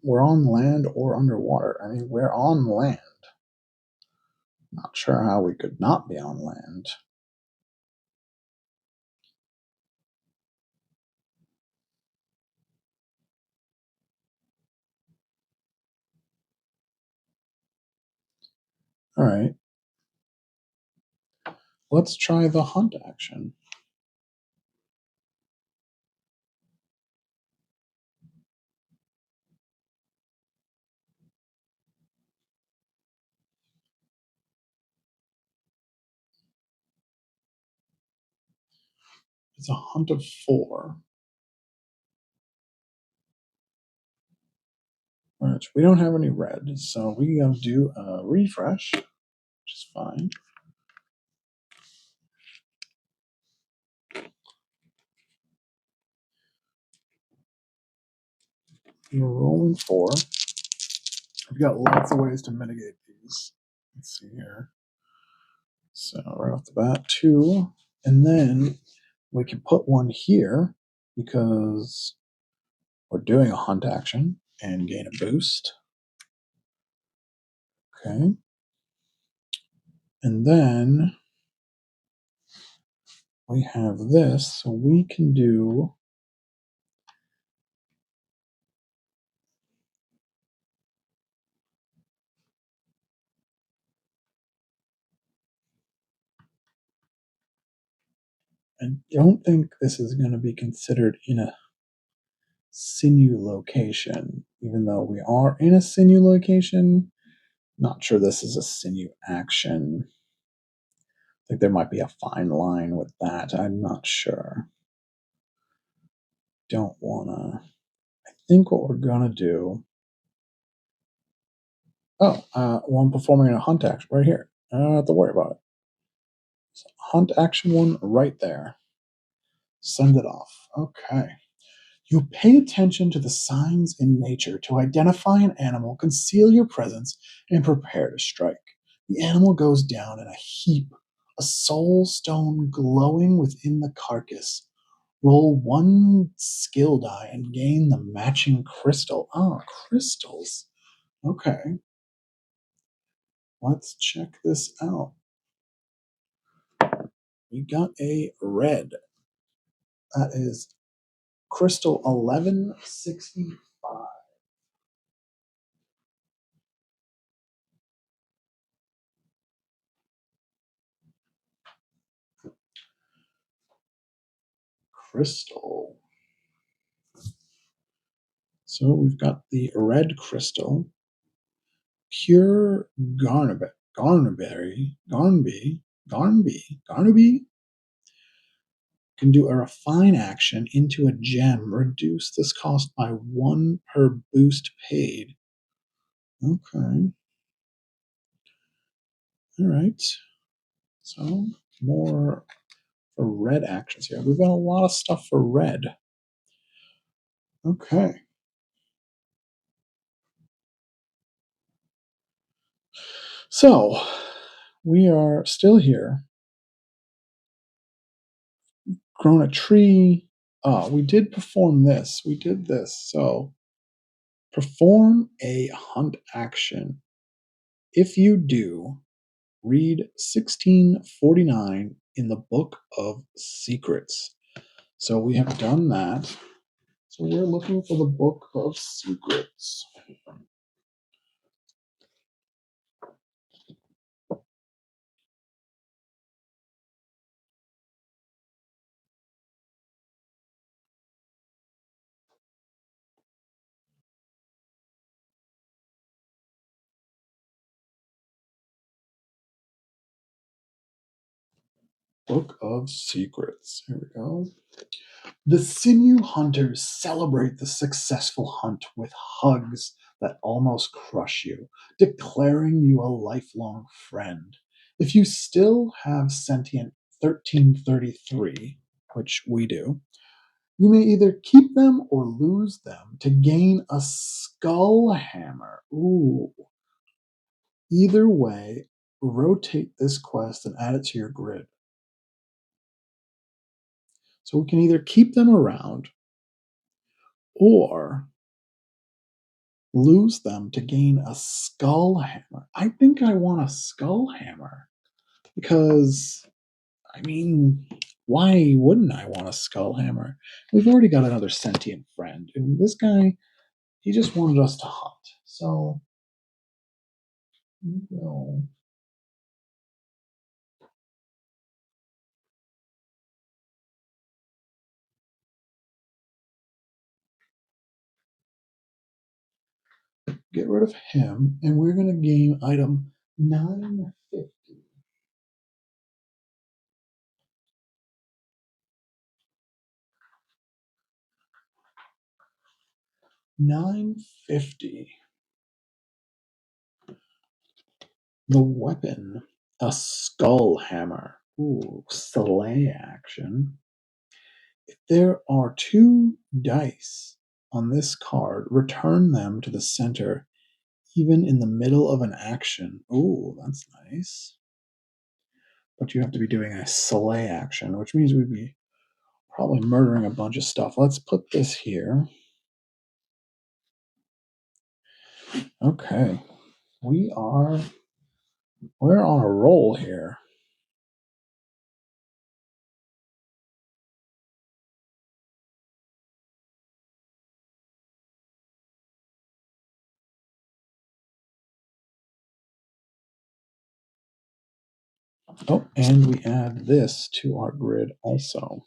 We're on land or underwater. I mean, we're on land. Not sure how we could not be on land. All right. Let's try the hunt action. It's a hunt of 4. Which we don't have any red, so we gotta do a refresh, which is fine. We're rolling 4. We've got lots of ways to mitigate these. Let's see here. So right off the bat, 2, and then we can put 1 here because we're doing a hunt action and gain a boost. Okay. And then we have this, so we can do I don't think this is going to be considered in a sinew location, even though we are in a sinew location. Not sure this is a sinew action. I think there might be a fine line with that. I'm not sure. Don't wanna. I think what we're gonna do. Oh, one performing a hunt action right here. I don't have to worry about it. So hunt action 1 right there. Send it off. Okay. You pay attention to the signs in nature to identify an animal, conceal your presence, and prepare to strike. The animal goes down in a heap, a soul stone glowing within the carcass. Roll 1 skill die and gain the matching crystal. Ah, crystals. Okay. Let's check this out. We got a red. That is crystal 1165. crystal. So we've got the red crystal, pure Garnaby can do a refine action into a gem. Reduce this cost by 1 per boost paid. Okay. All right. So more for red actions here. We've got a lot of stuff for red. Okay. So we are still here. Grown a tree. We did perform this. We did this. So perform a hunt action. If you do, read 1649 in the Book of Secrets. So we have done that. So we're looking for the Book of Secrets. Book of Secrets. Here we go. The sinew hunters celebrate the successful hunt with hugs that almost crush you, declaring you a lifelong friend. If you still have sentient 1333, which we do, you may either keep them or lose them to gain a skull hammer. Ooh. Either way, rotate this quest and add it to your grid. So we can either keep them around or lose them to gain a skull hammer. I think I want a skull hammer because, I mean, why wouldn't I want a skull hammer? We've already got another sentient friend, and this guy, he just wanted us to hunt. So, we'll get rid of him, and we're going to gain item 950. 950. The weapon, a skull hammer. Ooh, slay action. If there are 2 dice on this card, return them to the center, even in the middle of an action. Ooh, that's nice. But you have to be doing a slay action, which means we'd be probably murdering a bunch of stuff. Let's put this here. Okay. We're on a roll here. Oh, and we add this to our grid also,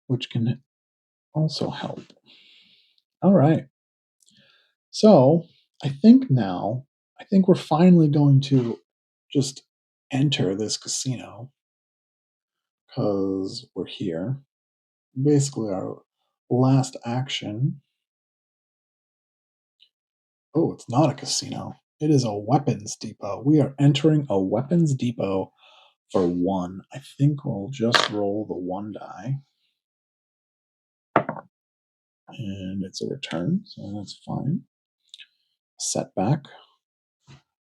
which can also help. All right. So I think we're finally going to just enter this casino because we're here. Basically, our last action. Oh, it's not a casino. It is a weapons depot. We are entering a weapons depot for 1. I think we'll just roll the 1 die. And it's a return, so that's fine. Setback.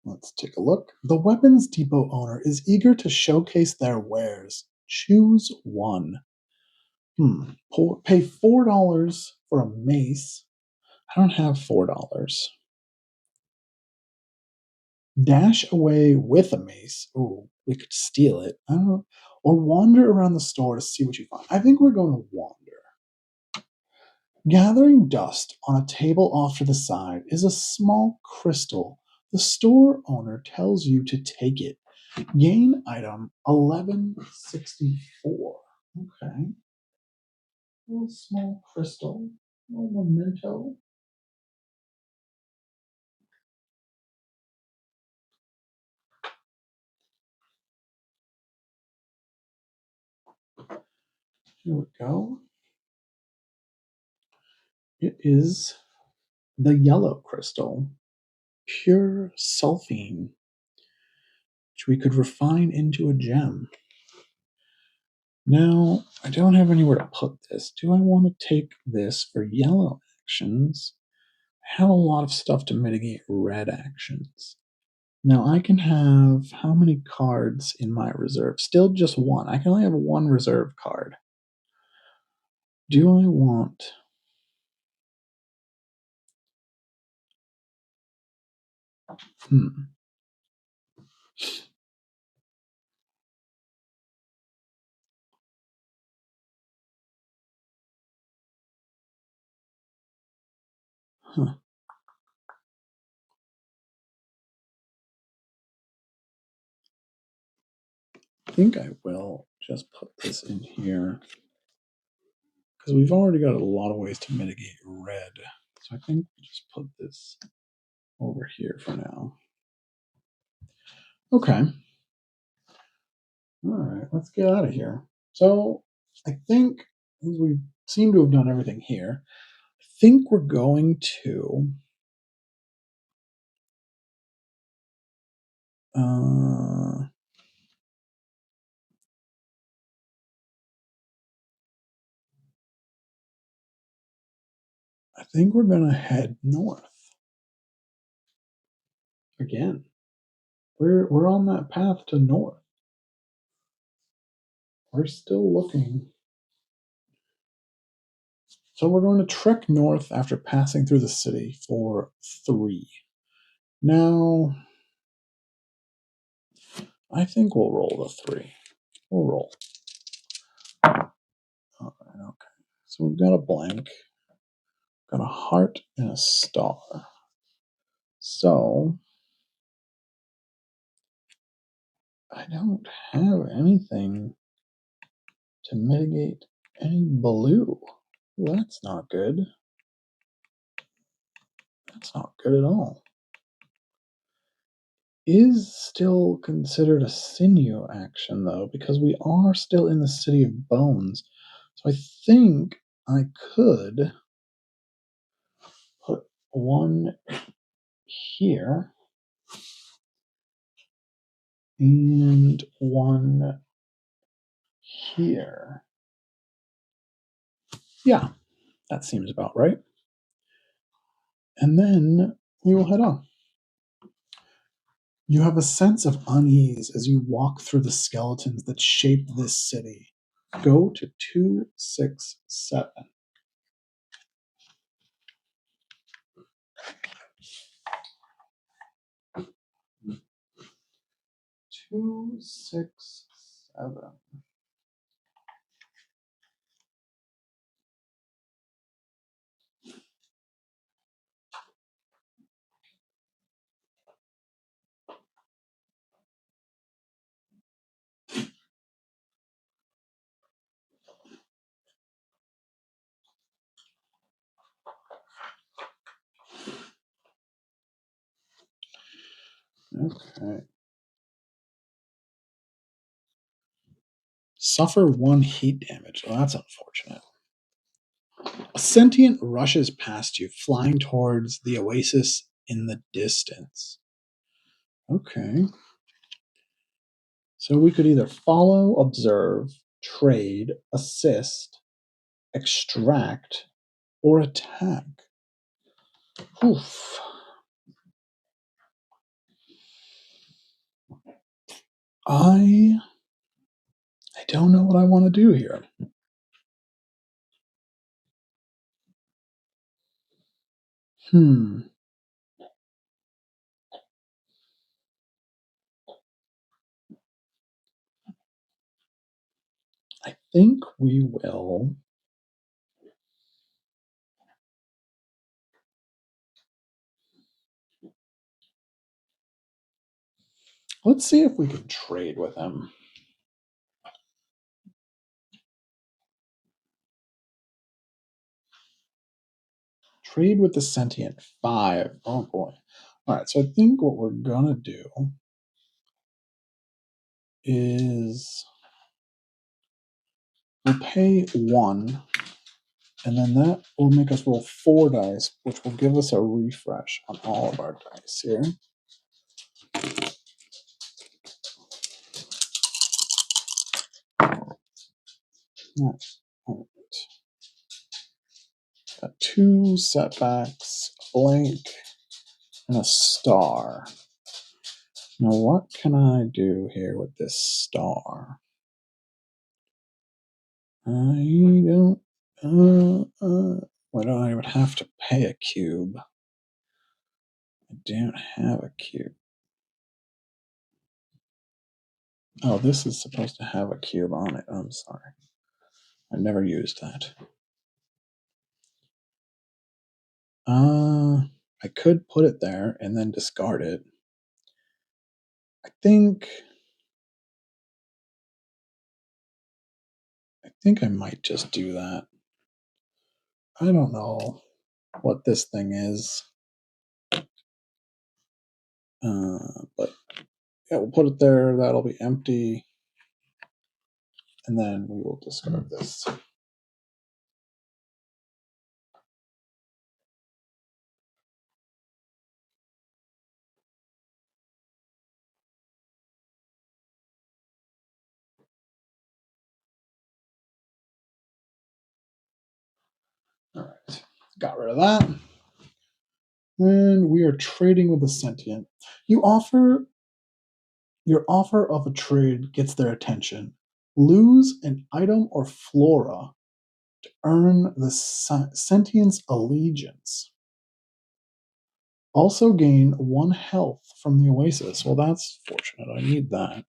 Let's take a look. The weapons depot owner is eager to showcase their wares. Choose 1. Pay $4 for a mace. I don't have $4. Dash away with a mace. Ooh, we could steal it. I don't know. Or wander around the store to see what you find. I think we're going to wander. Gathering dust on a table off to the side is a small crystal. The store owner tells you to take it. Gain item 1164. Okay. little small crystal, a little memento. Here we go. It is the yellow crystal, pure sulfine, which we could refine into a gem. Now, I don't have anywhere to put this. Do I want to take this for yellow actions? I have a lot of stuff to mitigate red actions. Now, I can have how many cards in my reserve? Still just one. I can only have one reserve card. Do I want... Huh. I think I will just put this in here because we've already got a lot of ways to mitigate red. So I think we'll just put this over here for now. Okay. All right, let's get out of here. So I think we seem to have done everything here. I think we're going to I think we're going to head north again. We're on that path to north. We're still looking. So we're going to trek north after passing through the city for 3. Now, I think we'll roll the 3. We'll roll. All right, okay. So we've got a blank, got a heart and a star. So I don't have anything to mitigate any blue. That's not good. That's not good at all. Is still considered a sinew action, though, because we are still in the City of Bones. So I think I could put one here and one here. Yeah, that seems about right. And then we will head on. You have a sense of unease as you walk through the skeletons that shape this city. Go to 267. 267. Okay. Suffer 1 heat damage. Well, that's unfortunate. A sentient rushes past you, flying towards the oasis in the distance. Okay. So we could either follow, observe, trade, assist, extract, or attack. Oof. I don't know what I want to do here. I think we will. Let's see if we can trade with him. Trade with the sentient 5. Oh boy. Alright, so I think what we're gonna do is we'll pay 1, and then that will make us roll 4 dice, which will give us a refresh on all of our dice here. Alright. Got 2 setbacks, a blank, and a star. Now, what can I do here with this star? I don't. Why don't I would have to pay a cube? I don't have a cube. Oh, this is supposed to have a cube on it. I'm sorry. I never used that. I could put it there and then discard it. I think I might just do that. I don't know what this thing is. But yeah, we'll put it there. That'll be empty. And then we will discard this. All right, got rid of that. And we are trading with a sentient. Your offer of a trade gets their attention. Lose an item or flora to earn the sentient's allegiance. Also gain 1 health from the oasis. Well, that's fortunate. I need that.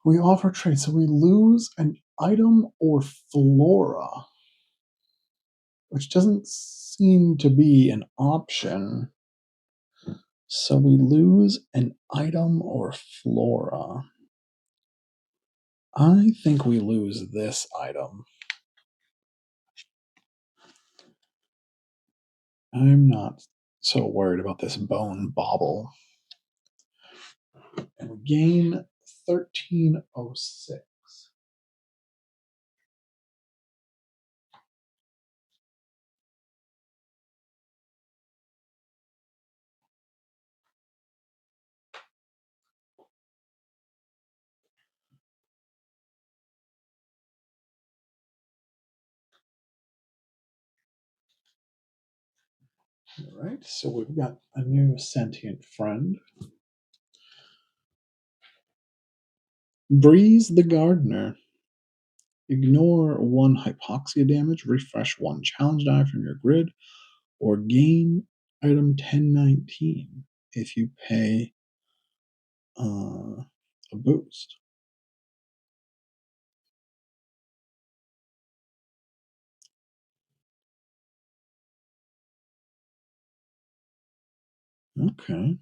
We offer trade, so we lose an item or flora, which doesn't seem to be an option. So we lose an item or flora. I think we lose this item. I'm not so worried about this bone bauble. And we gain 1306. All right, so we've got a new sentient friend. Breeze the Gardener. Ignore 1 hypoxia damage, refresh 1 challenge die from your grid, or gain item 1019 if you pay a boost. Okay.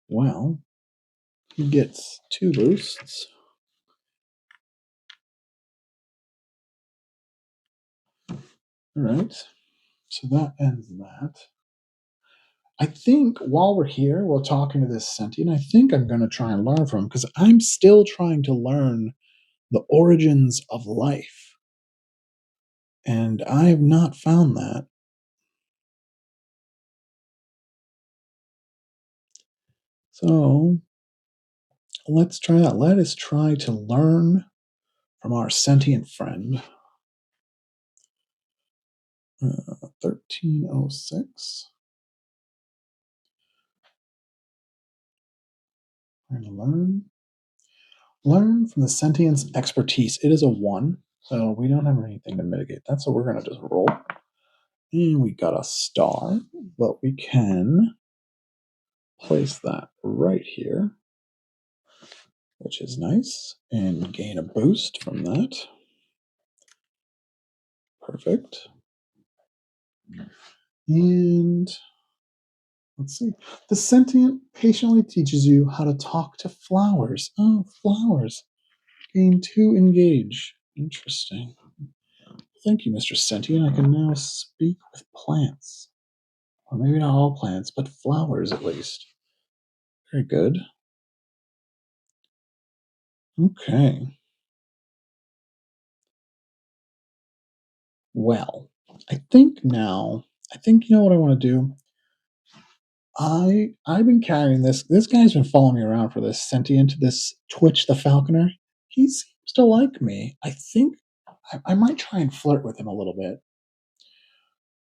Well, he gets 2 boosts. All right. So that ends that. I think while we're here, we're talking to this sentient, I think I'm going to try and learn from him because I'm still trying to learn the origins of life. And I have not found that. So let's try that. Let us try to learn from our sentient friend. 1306. We're going to learn from the sentient's expertise. It is a 1, so we don't have anything to mitigate that. So we're going to just roll. And we got a star, but we can place that right here, which is nice, and gain a boost from that. Perfect. And let's see. The sentient patiently teaches you how to talk to flowers. Oh, flowers. Gain 2 engage. Interesting. thank you, Mr. Sentient. I can now speak with plants. Or maybe not all plants, but flowers at least. Very good. Okay. Well, I think you know what I want to do? I've been carrying this. This guy's been following me around for this sentient, this Twitch the Falconer. He seems to like me. I think I might try and flirt with him a little bit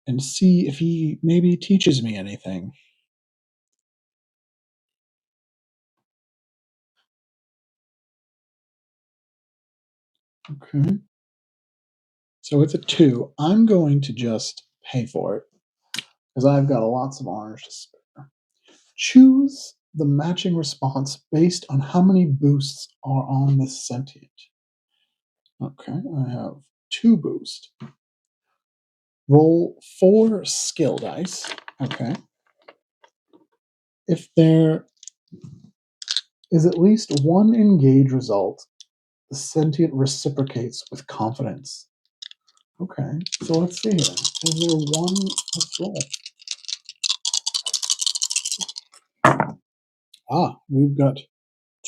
and see if he maybe teaches me anything. Okay. So it's a 2. I'm going to just pay for it because I've got lots of orange to spare. Choose the matching response based on how many boosts are on this sentient. Okay, I have 2 boost. Roll 4 skill dice. Okay. If there is at least one engage result, the sentient reciprocates with confidence. Okay, so let's see here. Is there one? Let's roll. We've got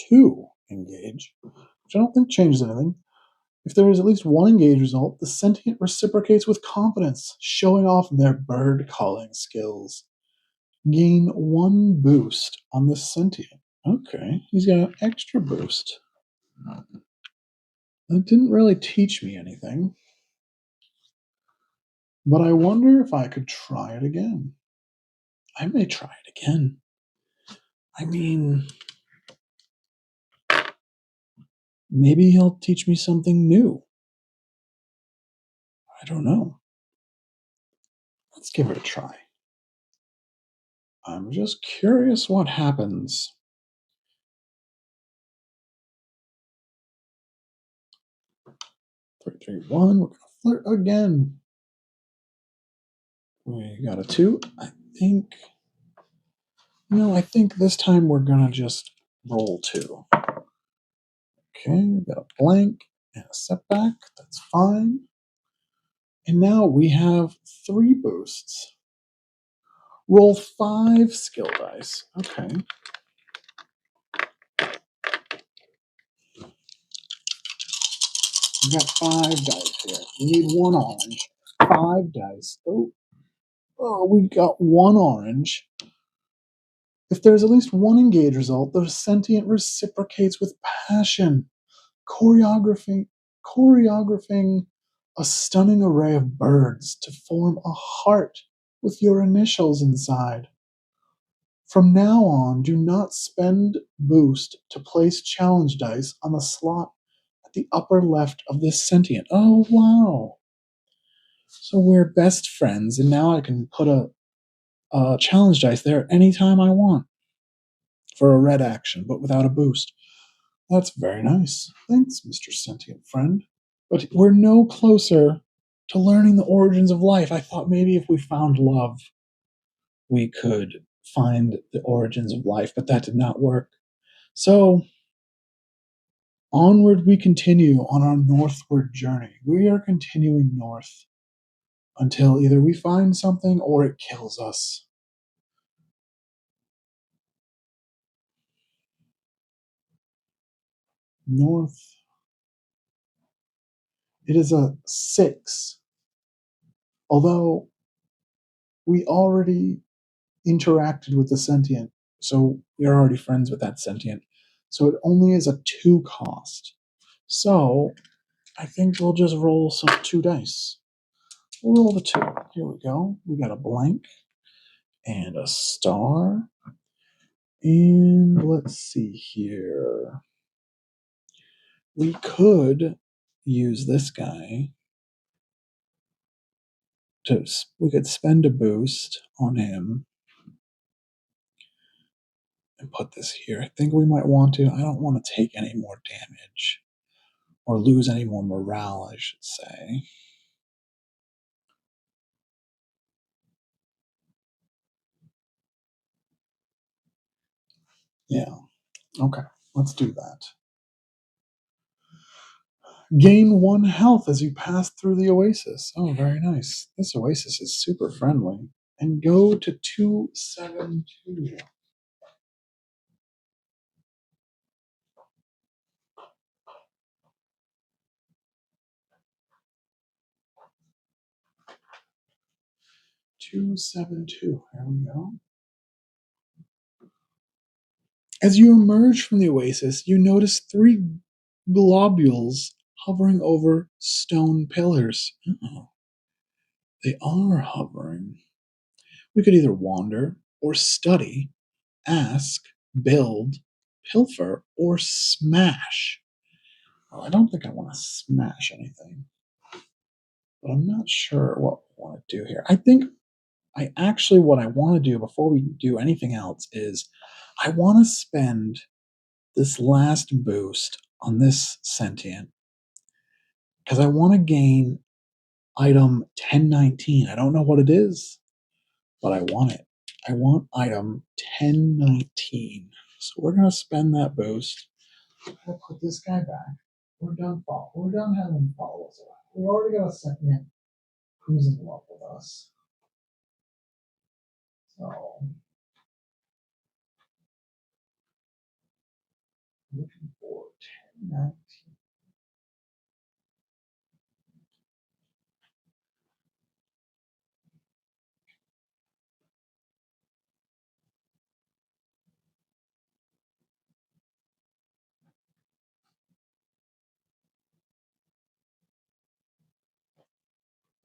2 engage, which I don't think changes anything. If there is at least one engage result, the sentient reciprocates with confidence, showing off their bird calling skills. Gain 1 boost on the sentient. Okay, he's got an extra boost. That didn't really teach me anything. But I wonder if I could try it again. I may try it again. I mean, maybe he'll teach me something new. I don't know. Let's give it a try. I'm just curious what happens. 3, 3, 1. We're going to flirt again. We got a 2. I think. No, I think this time we're going to just roll 2. Okay, we got a blank and a setback. That's fine. And now we have 3 boosts. Roll 5 skill dice. Okay. We got 5 dice here. We need 1 orange. 5 dice. Oh, we got 1 orange. If there's at least one engage result, the sentient reciprocates with passion, choreographing a stunning array of birds to form a heart with your initials inside. From now on, do not spend boost to place challenge dice on the slot at the upper left of this sentient. Oh, wow. So we're best friends, and now I can put a challenge dice there anytime I want for a red action, but without a boost. That's very nice. Thanks, Mr. Sentient Friend. But we're no closer to learning the origins of life. I thought maybe if we found love, we could find the origins of life, but that did not work. So, onward we continue on our northward journey. We are continuing north until either we find something or it kills us. North. It is a 6. Although we already interacted with the sentient, so we're already friends with that sentient. So it only is a 2 cost. So I think we'll just roll some 2 dice. We'll roll the 2. Here we go. We got a blank and a star. And let's see here. We could use this guy we could spend a boost on him and put this here. I think we might want to. I don't want to take any more damage or lose any more morale, I should say. Yeah. Okay. Let's do that. Gain 1 health as you pass through the oasis. Oh, very nice. This oasis is super friendly. And go to 272. 272. There we go. As you emerge from the oasis, you notice 3 globules hovering over stone pillars. Uh-oh. They are hovering. We could either wander or study, ask, build, pilfer, or smash. Well, I don't think I want to smash anything, but I'm not sure what I want to do here. I think what I want to do before we do anything else is I want to spend this last boost on this sentient because I want to gain item 1019. I don't know what it is, but I want it. I want item 1019. So we're going to spend that boost. I'm going to put this guy back. We're done having him follow us around. We already got a sentient who's in love with us. So looking for 1019.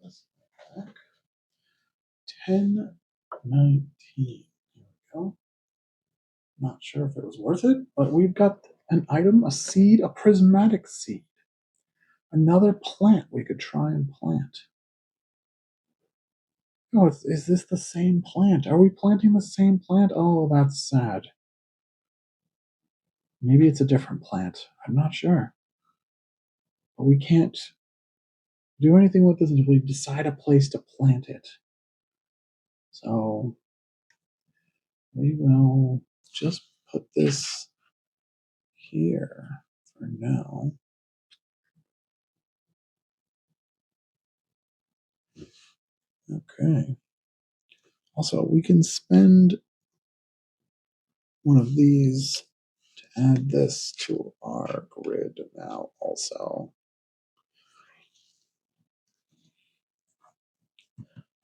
Let's go back. 1019. There we go. Not sure if it was worth it, but we've got an item, a seed, a prismatic seed. Another plant we could try and plant. Oh, is this the same plant? Are we planting the same plant? Oh, that's sad. Maybe it's a different plant. I'm not sure. But we can't do anything with this until we decide a place to plant it. So we will just put this here for now. Okay. Also, we can spend one of these to add this to our grid now also.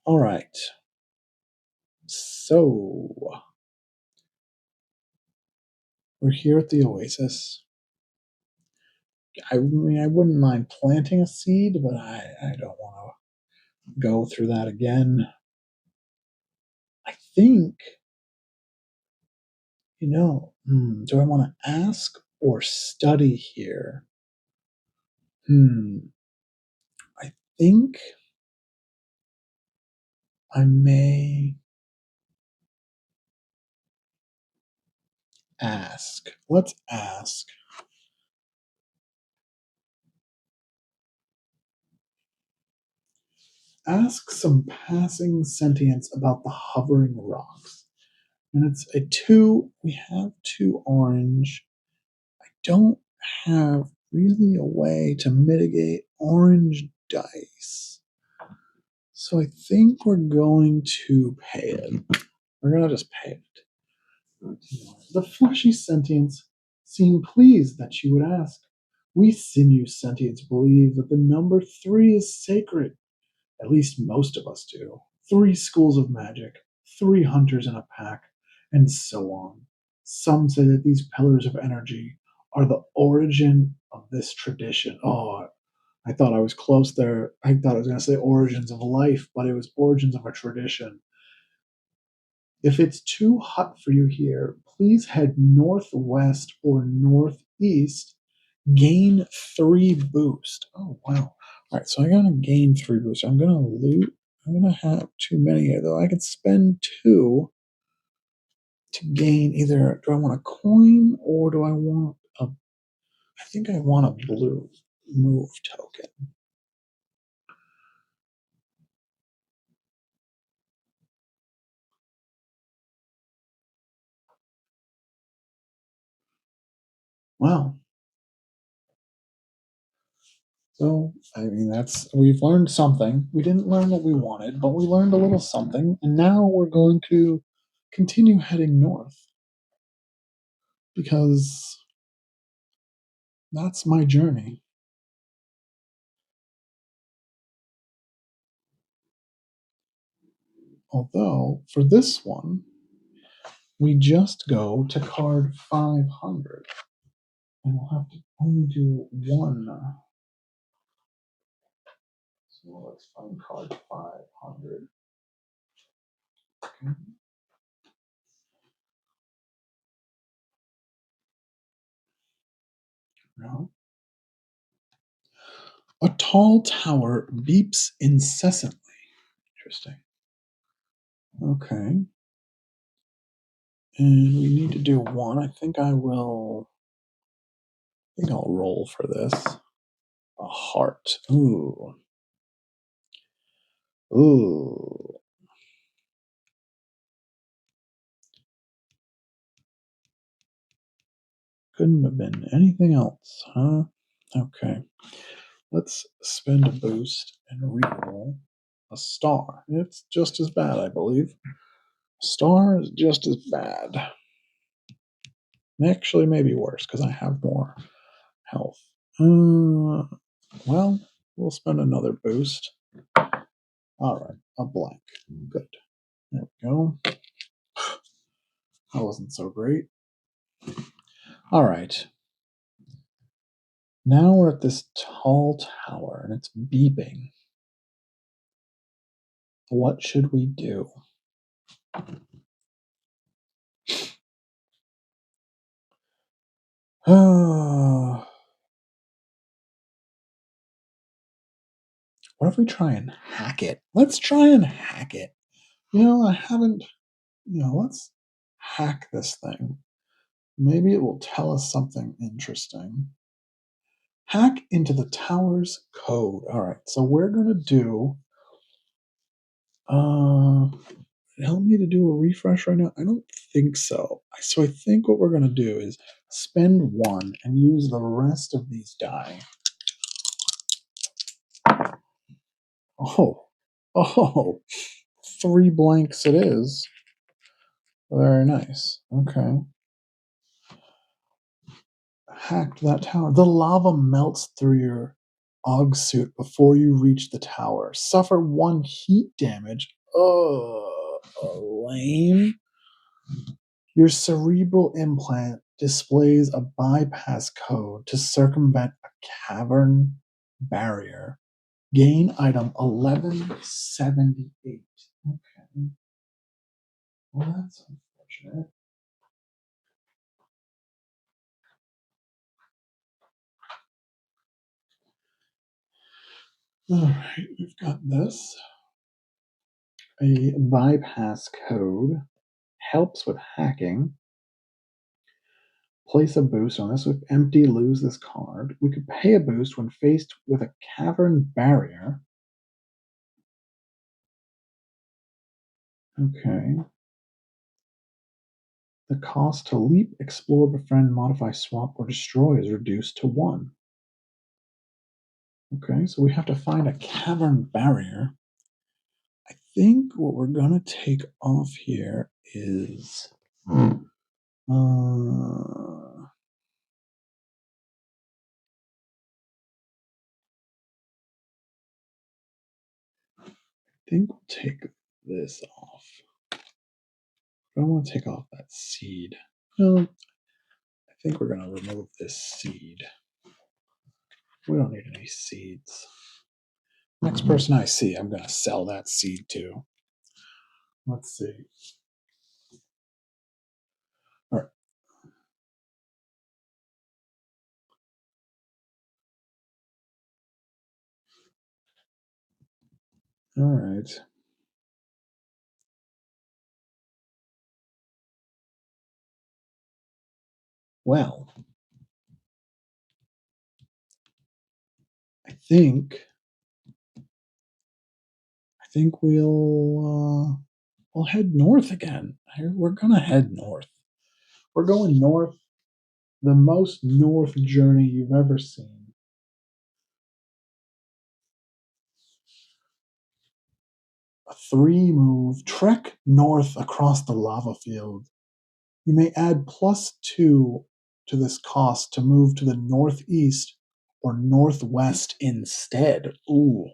All right. So we're here at the oasis. I mean, I wouldn't mind planting a seed, but I don't want to go through that again. I think, do I want to ask or study here? I think I may ask. Let's ask. Ask some passing sentience about the hovering rocks. And it's a 2. We have 2 orange. I don't have really a way to mitigate orange dice. So I think we're going to pay it. We're going to just pay it. The fleshy sentients seem pleased that she would ask. We sinew sentients believe that the number 3 is sacred. At least most of us do. 3 schools of magic, 3 hunters in a pack, and so on. Some say that these pillars of energy are the origin of this tradition. Oh, I thought I was close there. I thought I was going to say origins of life, but it was origins of a tradition. If it's too hot for you here, please head northwest or northeast. Gain 3 boost. Oh, wow. All right, so I'm going to gain 3 boost. I'm going to loot. I'm going to have too many here, though. I could spend 2 to gain either. Do I want a coin or do I want a. I think I want a blue move token. Well, So, I mean, we've learned something. We didn't learn what we wanted, but we learned a little something, and now we're going to continue heading north because that's my journey. Although, for this one, we just go to card 500, and we'll have to only do one. So let's find card 500. Okay. No. A tall tower beeps incessantly. Interesting. Okay. And we need to do one. I think I'll roll for this. A heart. Ooh. Ooh. Couldn't have been anything else, huh? Okay. Let's spend a boost and reroll a star. It's just as bad, I believe. Star is just as bad. Actually, maybe worse because I have more health. Well, we'll spend another boost. All right, a blank. Good. There we go. That wasn't so great. All right. Now we're at this tall tower and it's beeping. What should we do? What if we try and hack it? Let's try and hack it. I haven't, let's hack this thing. Maybe it will tell us something interesting. Hack into the tower's code. All right, so we're going to do. Help me to do a refresh right now? I don't think so. So I think what we're going to do is spend one and use the rest of these die. Oh, 3 blanks it is. Very nice. Okay. Hacked that tower. The lava melts through your Og suit before you reach the tower. Suffer 1 heat damage. Oh, lame. Your cerebral implant displays a bypass code to circumvent a cavern barrier. Gain item 1178. Okay. Well, that's unfortunate. All right, we've got this. A bypass code helps with hacking. Place a boost on this. With empty, lose this card. We could pay a boost when faced with a cavern barrier. Okay. The cost to leap, explore, befriend, modify, swap, or destroy is reduced to 1. Okay, so we have to find a cavern barrier. I think what we're going to take off here is. I think we'll take this off. I don't want to take off that seed. No, I think we're going to remove this seed. We don't need any seeds. Next person I see, I'm going to sell that seed to. Let's see. All right. All right. Well, I think we'll head north again. We're gonna head north. We're going north, the most north journey you've ever seen. 3 move, trek north across the lava field. You may add +2 to this cost to move to the northeast or northwest instead. Ooh.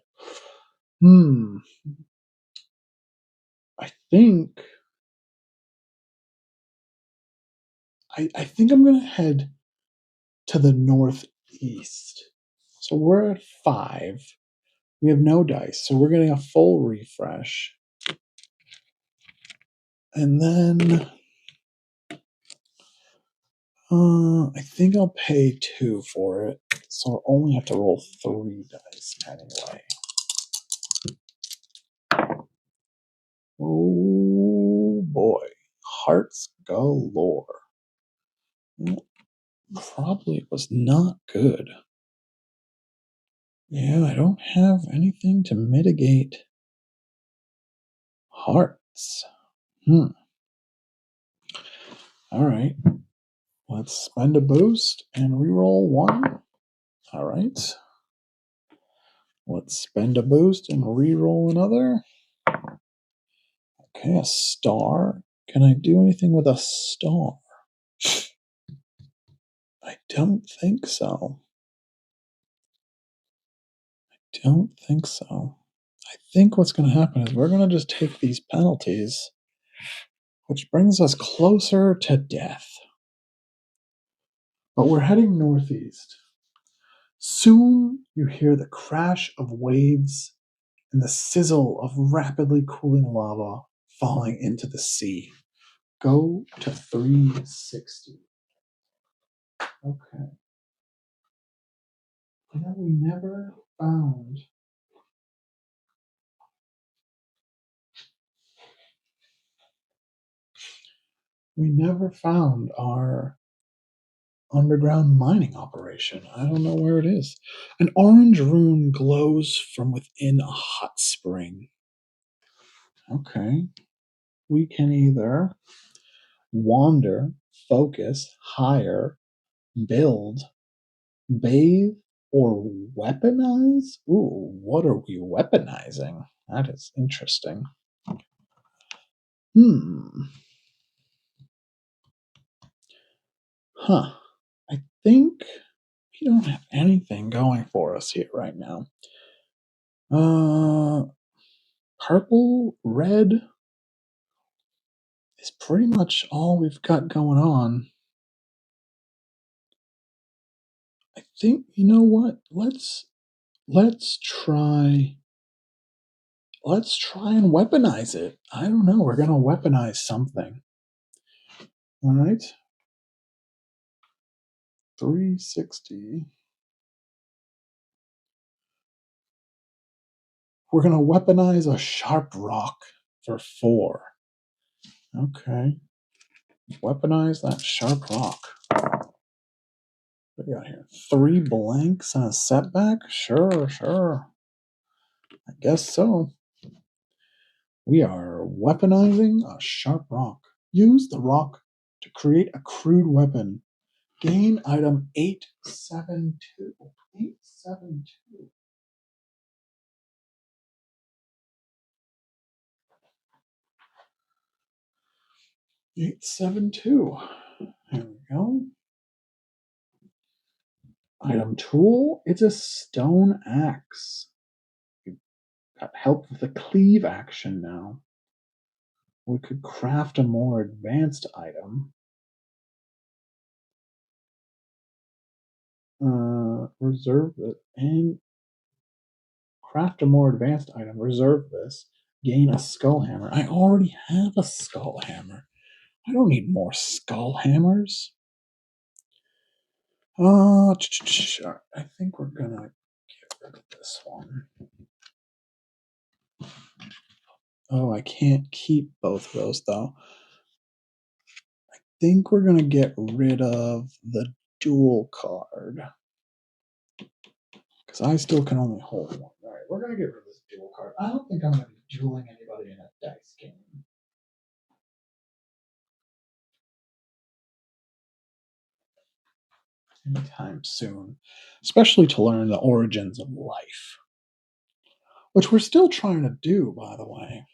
Hmm. I think I think I'm gonna head to the northeast. So we're at 5. We have no dice, so we're getting a full refresh. And then I think I'll pay 2 for it. So I'll only have to roll 3 dice anyway. Oh boy. Hearts galore. Well, probably was not good. Yeah, I don't have anything to mitigate hearts. Alright. Let's spend a boost and reroll 1. Alright. Let's spend a boost and reroll another. Okay, a star. Can I do anything with a star? I don't think so. Don't think so. I think what's going to happen is we're going to just take these penalties, which brings us closer to death. But we're heading northeast. Soon you hear the crash of waves and the sizzle of rapidly cooling lava falling into the sea. Go to 360. Okay. You know, we never found our underground mining operation. I don't know where it is. An orange rune glows from within a hot spring. Okay. We can either wander, focus, hire, build, bathe, or weaponize? Ooh, what are we weaponizing? That is interesting. Huh. I think we don't have anything going for us here right now. Purple, red is pretty much all we've got going on. I think, you know what? Let's try and weaponize it. I don't know. We're gonna weaponize something. All right. 360. We're gonna weaponize a sharp rock for 4. Okay. Weaponize that sharp rock. What do we got here? 3 blanks and a setback? Sure. I guess so. We are weaponizing a sharp rock. Use the rock to create a crude weapon. Gain item 872. 872. There we go. Item tool. It's a stone axe. You've got help with the cleave action now. We could craft a more advanced item. Reserve it and craft a more advanced item. Reserve this. Gain a skull hammer. I already have a skull hammer. I don't need more skull hammers. I think we're gonna get rid of this one. Oh, I can't keep both of those though. I think we're gonna get rid of the dual card. Because I still can only hold one. Alright, we're gonna get rid of this dual card. I don't think I'm gonna be dueling anybody in a dice game. Anytime soon. Especially to learn the origins of life. Which we're still trying to do, by the way.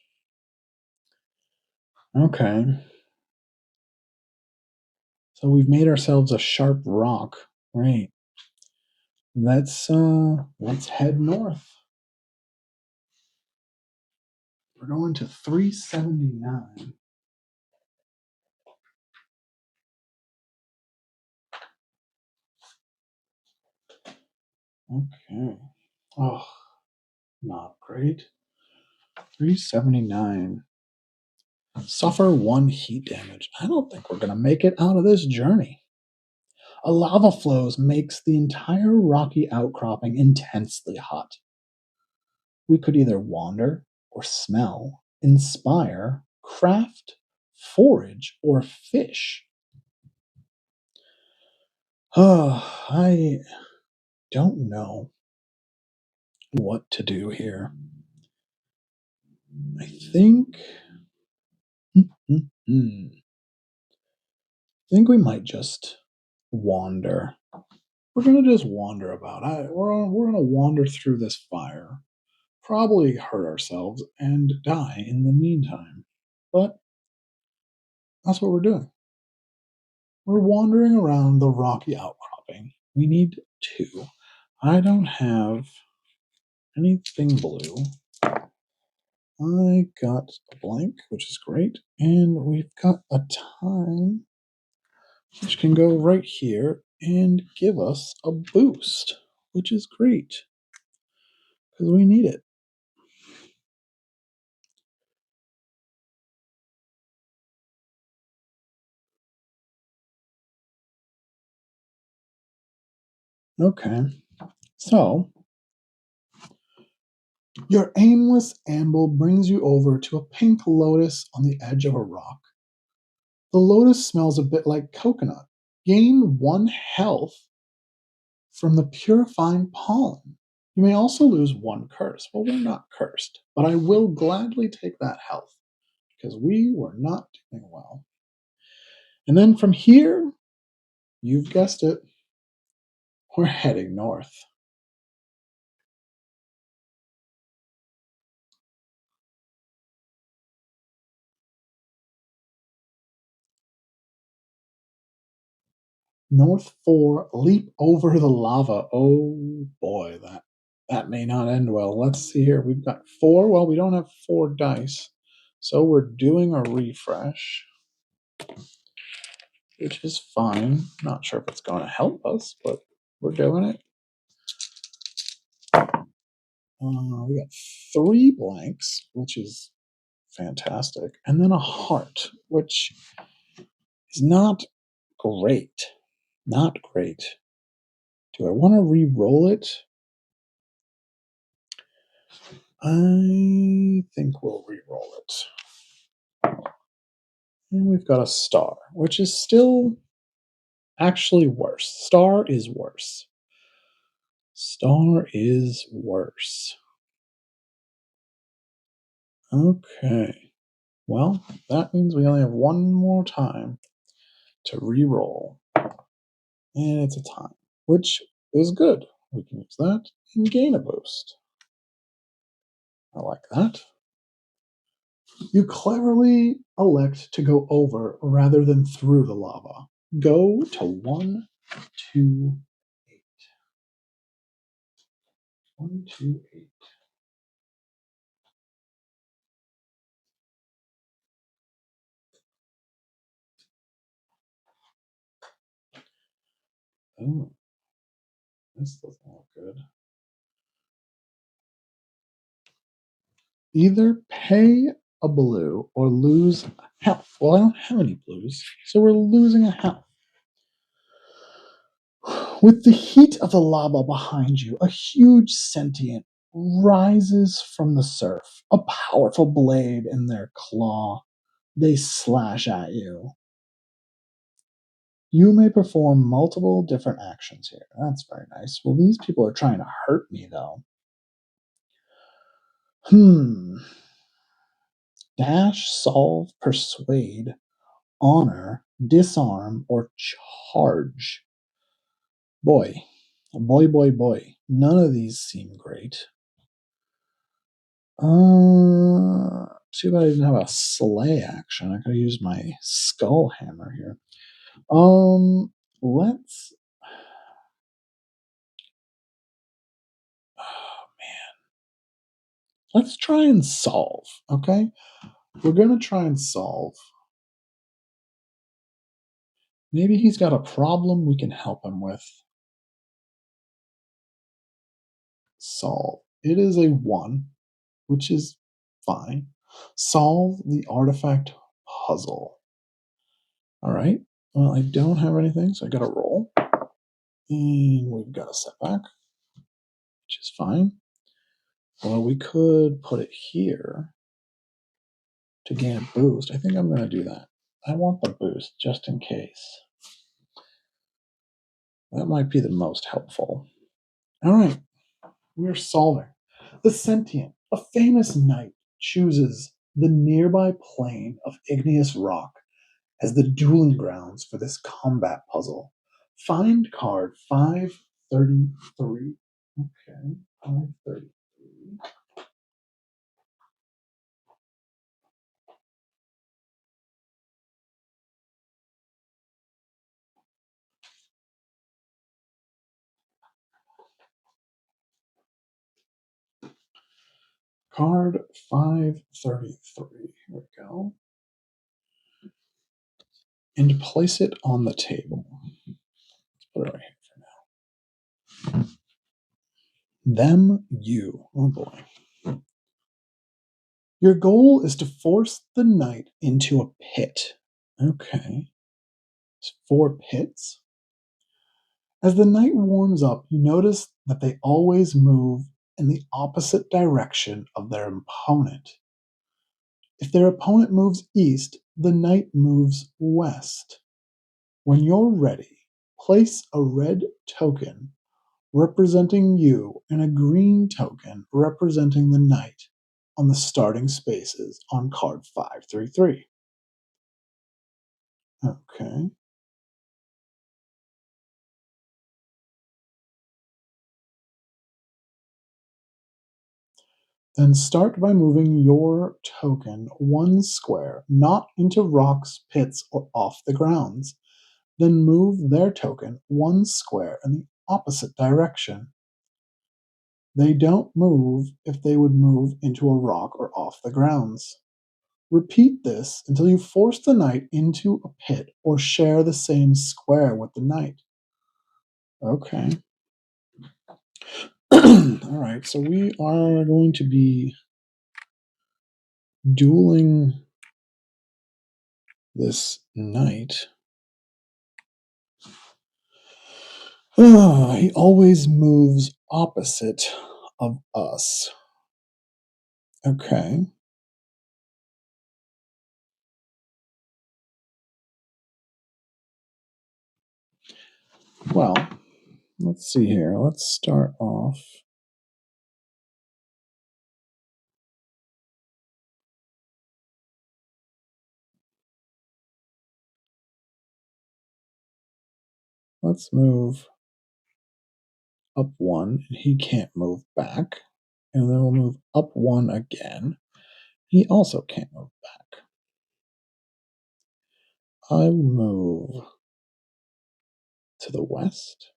Okay. So we've made ourselves a sharp rock. Right. Let's head north. We're going to 379. Okay. Oh, not great. 379. Suffer 1 heat damage. I don't think we're going to make it out of this journey. A lava flows makes the entire rocky outcropping intensely hot. We could either wander or smell, inspire, craft, forage, or fish. Oh, I don't know what to do here. I think. I think we might just wander. We're gonna just wander about. We're gonna wander through this fire, probably hurt ourselves and die in the meantime. But that's what we're doing. We're wandering around the rocky outcropping. We need 2. I don't have anything blue. I got a blank, which is great, and we've got a time which can go right here and give us a boost, which is great because we need it. Okay, so your aimless amble brings you over to a pink lotus on the edge of a rock. The lotus smells a bit like coconut. Gain 1 health from the purifying pollen. You may also lose 1 curse. Well, we're not cursed, but I will gladly take that health because we were not doing well. And then from here, you've guessed it, we're heading north. North 4, leap over the lava. Oh boy, that may not end well. Let's see here. We've got 4. Well, we don't have 4 dice. So we're doing a refresh, which is fine. Not sure if it's going to help us, but we're doing it. We got 3 blanks, which is fantastic, and then a heart, which is not great. Not great. Do I want to re-roll it? I think we'll re-roll it. And we've got a star, which is still actually worse. Star is worse. Star is worse. Okay. Well, that means we only have 1 more time to re-roll. And it's a time, which is good. We can use that and gain a boost. I like that. You cleverly elect to go over rather than through the lava. Go to 1, 2, 8. 1, 2, 8. Oh, this doesn't look good. Either pay a blue or lose health. Well, I don't have any blues, so we're losing a health. With the heat of the lava behind you, a huge sentient rises from the surf, a powerful blade in their claw. They slash at you. You may perform multiple different actions here. That's very nice. Well, these people are trying to hurt me, though. Dash, solve, persuade, honor, disarm, or charge. Boy, boy. None of these seem great. Too bad I didn't have a slay action. I could have used my skull hammer here. Let's. Oh man, let's try and solve. Okay, we're gonna try and solve. Maybe he's got a problem we can help him with. Solve. It is a 1, which is fine. Solve the artifact puzzle. All right. Well, I don't have anything, so I got to roll. And we've got a setback, which is fine. Well, we could put it here to gain a boost. I think I'm going to do that. I want the boost just in case. That might be the most helpful. All right. We're solving. The sentient, a famous knight, chooses the nearby plane of igneous rock as the dueling grounds for this combat puzzle. Find card 533. Okay, 533. Card 533. Here we go. And place it on the table. Let's put it right here for now. Them, you. Oh boy. Your goal is to force the knight into a pit. Okay. It's 4 pits. As the knight warms up, you notice that they always move in the opposite direction of their opponent. If their opponent moves east, the knight moves west. When you're ready, place a red token representing you and a green token representing the knight on the starting spaces on card 533. Okay. Then start by moving your token 1 square, not into rocks, pits, or off the grounds. Then move their token 1 square in the opposite direction. They don't move if they would move into a rock or off the grounds. Repeat this until you force the knight into a pit or share the same square with the knight. Okay. All right, so we are going to be dueling this knight. He always moves opposite of us. Okay. Well, let's see here. Let's start off. Let's move up 1, and he can't move back. And then we'll move up 1 again. He also can't move back. I will move to the west.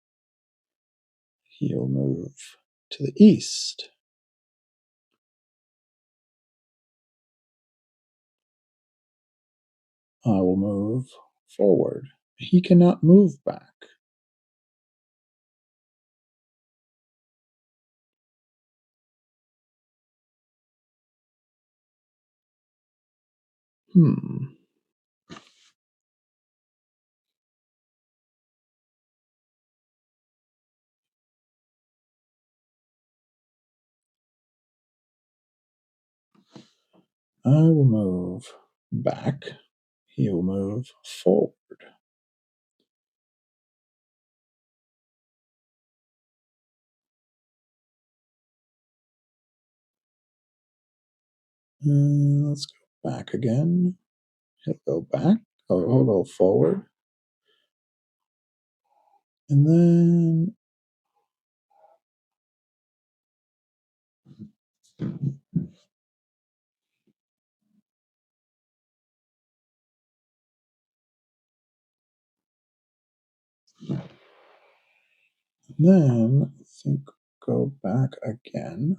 He'll move to the east. I will move forward. He cannot move back. I will move back. He will move forward. Let's go back again. He'll go back. Oh, he'll go forward. And then Then I think go back again.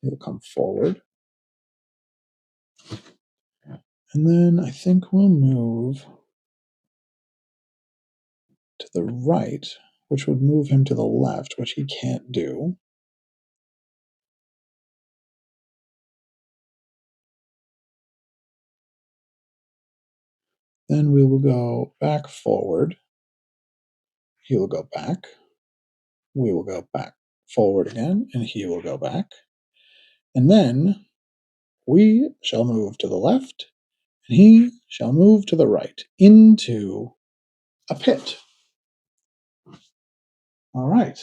He'll come forward. And then I think we'll move to the right, which would move him to the left, which he can't do. Then we will go back forward. He will go back. We will go back forward again, and he will go back. And then we shall move to the left, and he shall move to the right into a pit. All right.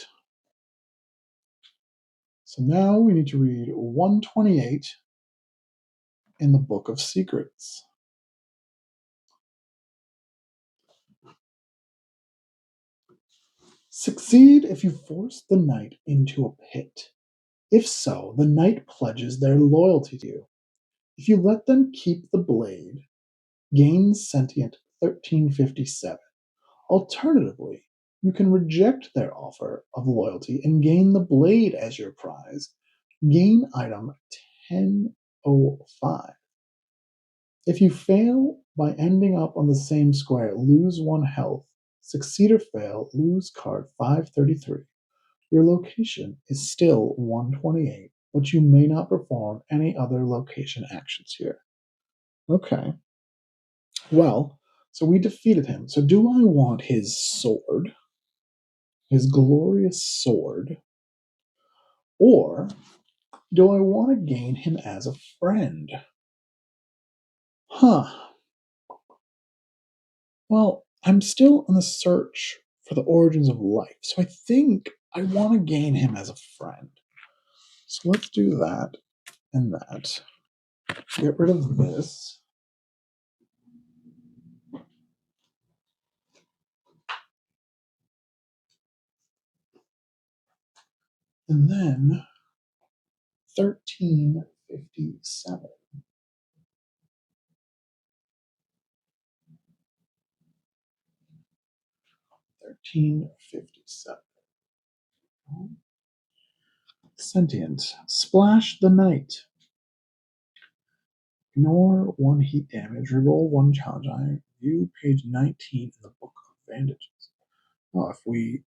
So now we need to read 128 in the Book of Secrets. Succeed if you force the knight into a pit. If so, the knight pledges their loyalty to you. If you let them keep the blade, gain sentient 1357. Alternatively, you can reject their offer of loyalty and gain the blade as your prize. Gain item 1005. If you fail by ending up on the same square, lose 1 health. Succeed or fail, lose card 533. Your location is still 128, but you may not perform any other location actions here. Okay. Well, so we defeated him. So do I want his sword, his glorious sword, or do I want to gain him as a friend? Huh. Well, I'm still on the search for the origins of life, so I think I want to gain him as a friend. So let's do that and that. Get rid of this. And then 1357. 1357. Sentient. Splash the Knight. Ignore 1 heat damage. Reroll 1 challenge item. View page 19 in the Book of Vantages. Oh, if we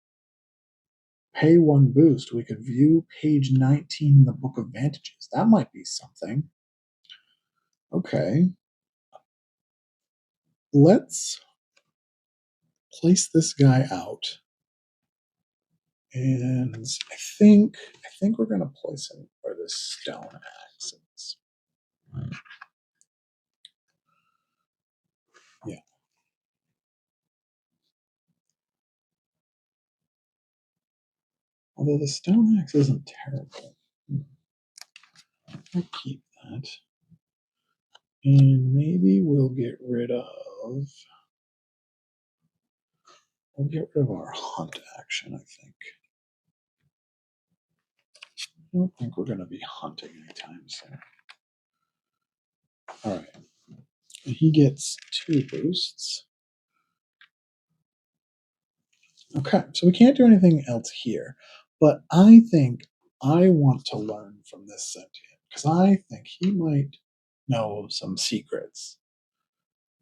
pay 1 boost, we could view page 19 in the Book of Vantages. That might be something. Okay. Let's place this guy out. And I think we're going to place him where this stone axe is. Yeah. Although the stone axe isn't terrible. I'll keep that. And maybe we'll get rid of our hunt action, I think. I don't think we're going to be hunting anytime soon. All right. He gets 2 boosts. Okay, so we can't do anything else here. But I think I want to learn from this sentient because I think he might know some secrets.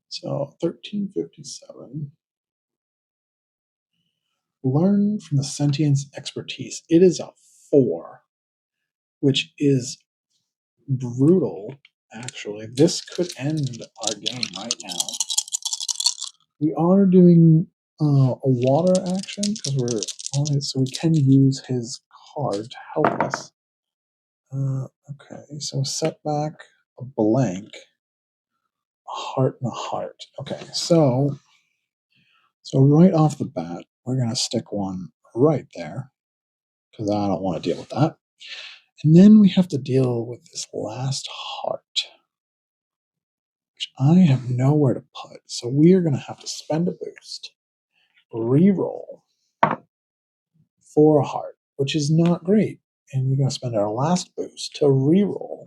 So 1357. Learn from the sentient's expertise. It is a 4, which is brutal, actually. This could end our game right now. We are doing a water action because we're on it, so we can use his card to help us. Okay, so setback, a blank, a heart, and a heart. Okay, so right off the bat, we're going to stick 1 right there because I don't want to deal with that. And then we have to deal with this last heart, which I have nowhere to put. So we are going to have to spend a boost, reroll for a heart, which is not great. And we're going to spend our last boost to reroll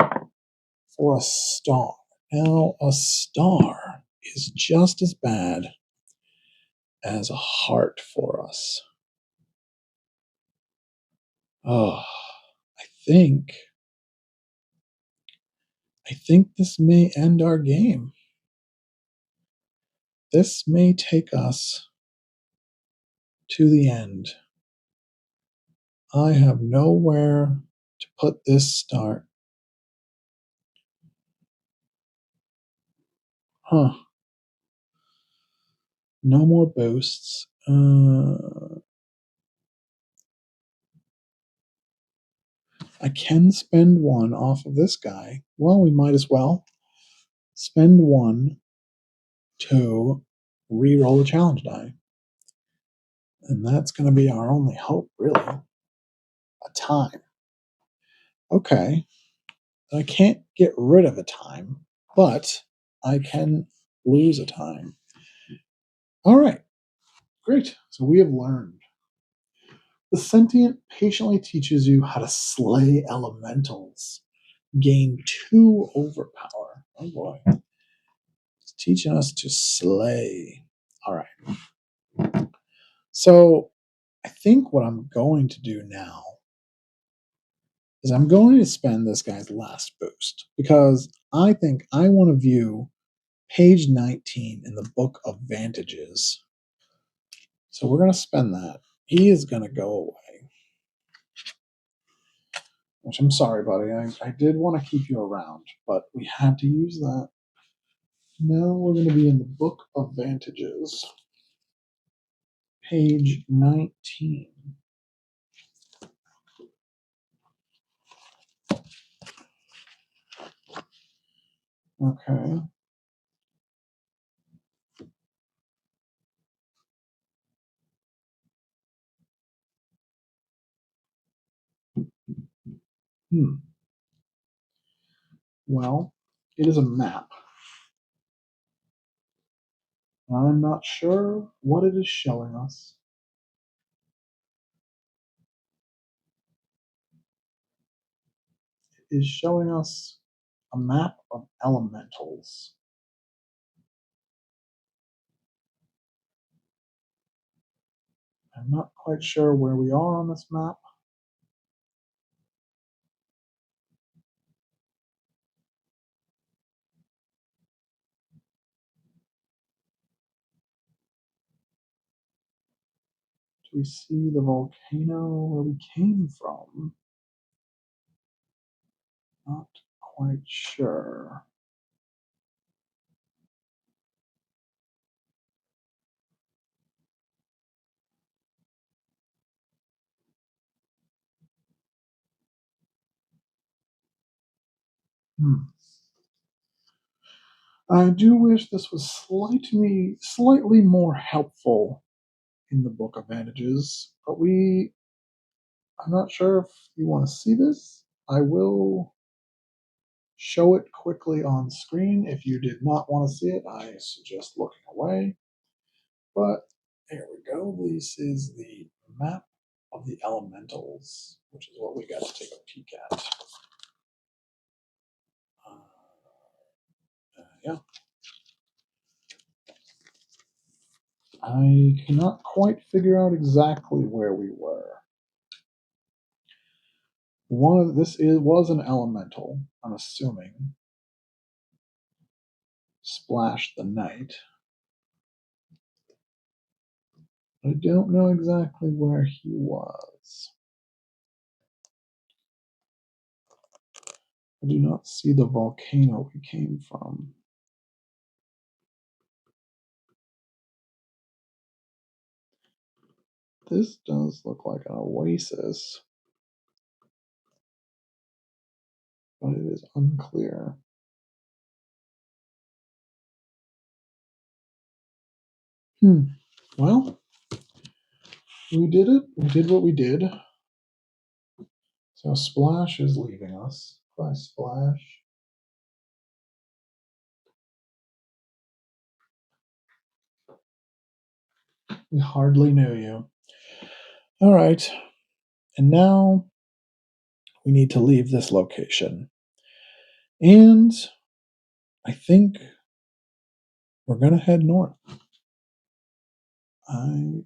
for a star. Now, a star is just as bad as a heart for us. Oh, I think I think this may end our game. This may take us to the end. I have nowhere to put this start. Huh. No more boosts. I can spend one off of this guy. Well, we might as well spend one to re-roll a challenge die. And that's going to be our only hope, really. A time. Okay. I can't get rid of a time, but I can lose a time. All right. Great. So we have learned. The sentient patiently teaches you how to slay elementals. Gain 2 overpower. Oh boy. It's teaching us to slay. All right. So I think what I'm going to do now is I'm going to spend this guy's last boost because I think I want to view page 19 in the book of Vantages. So we're going to spend that. He is going to go away. Which I'm sorry, buddy. I did want to keep you around, but we had to use that. Now we're going to be in the book of Vantages, page 19. Okay. Well, it is a map. I'm not sure what it is showing us. It is showing us a map of elementals. I'm not quite sure where we are on this map. Do we see the volcano where we came from? Not quite sure. I do wish this was slightly more helpful in the Book of Vantages, but I'm not sure if you want to see this. I will show it quickly on screen. If you did not want to see it, I suggest looking away. But there we go. This is the map of the elementals, which is what we got to take a peek at. Yeah. I cannot quite figure out exactly where we were. Was an elemental, I'm assuming. Splash the Knight. I don't know exactly where he was. I do not see the volcano we came from. This does look like an oasis, but it is unclear. Well, we did it. We did what we did. So Splash is leaving us. Bye, Splash. We hardly knew you. All right. And now we need to leave this location. And I think we're going to head north. I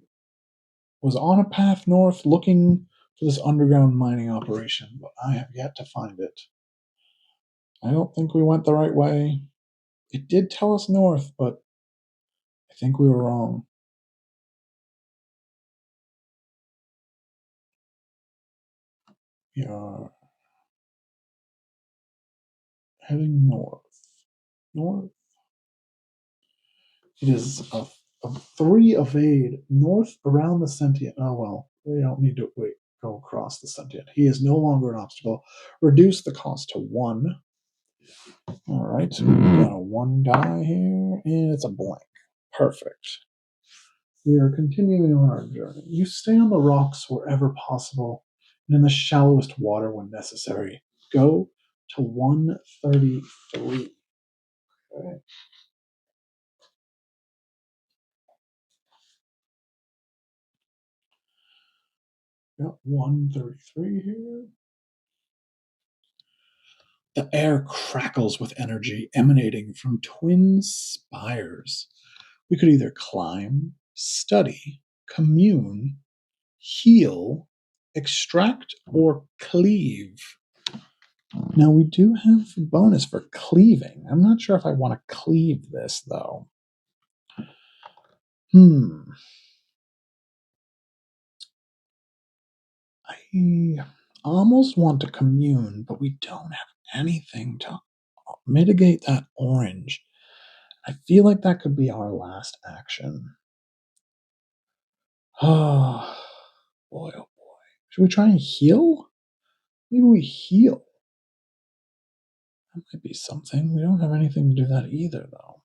was on a path north looking for this underground mining operation, but I have yet to find it. I don't think we went the right way. It did tell us north, but I think we were wrong. We are heading north. North. It is a 3 evade north around the sentient. Oh, well, we don't need to go across the sentient. He is no longer an obstacle. Reduce the cost to 1. All right, so we got a 1 die here, and it's a blank. Perfect. We are continuing on our journey. You stay on the rocks wherever possible, and in the shallowest water when necessary. Go to 133. Okay. Got 133 here. The air crackles with energy emanating from twin spires. We could either climb, study, commune, heal, extract, or cleave. Now, we do have a bonus for cleaving. I'm not sure if I want to cleave this, though. I almost want to commune, but we don't have anything to mitigate that orange. I feel like that could be our last action. Oh, boy, oh boy. Should we try and heal? Maybe we heal. That might be something. We don't have anything to do that either, though.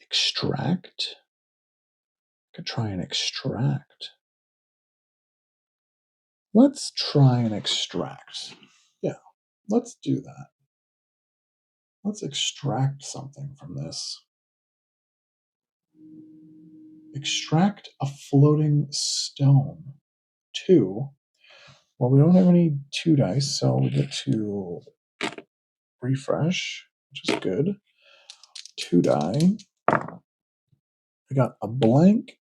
Extract? Could try and extract. Let's try and extract. Yeah, let's do that. Let's extract something from this. Extract a floating stone. 2. Well, we don't have any 2 dice, so we get to refresh, which is good. 2 die. I got a blank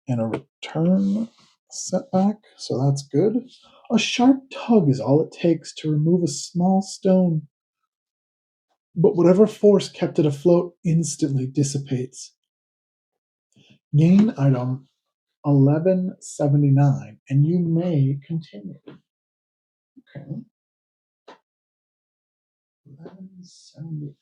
and a return setback, so that's good. A sharp tug is all it takes to remove a small stone, but whatever force kept it afloat instantly dissipates. Gain item 1179, and you may continue. Okay. 1179.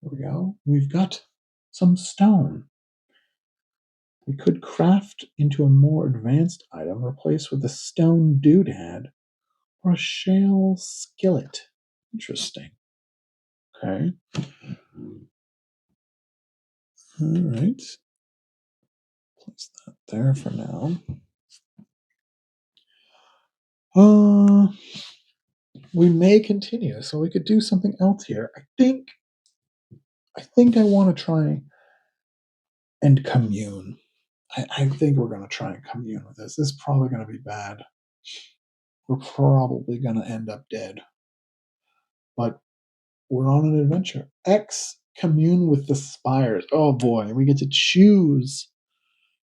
There we go. We've got some stone. We could craft into a more advanced item, replaced with a stone doodad or a shale skillet. Interesting. Okay. All right. Place that there for now. We may continue, so we could do something else here. I think I want to try and commune. I think we're going to try and commune with this. This is probably going to be bad. We're probably going to end up dead. But we're on an adventure. X commune with the spires. Oh boy, we get to choose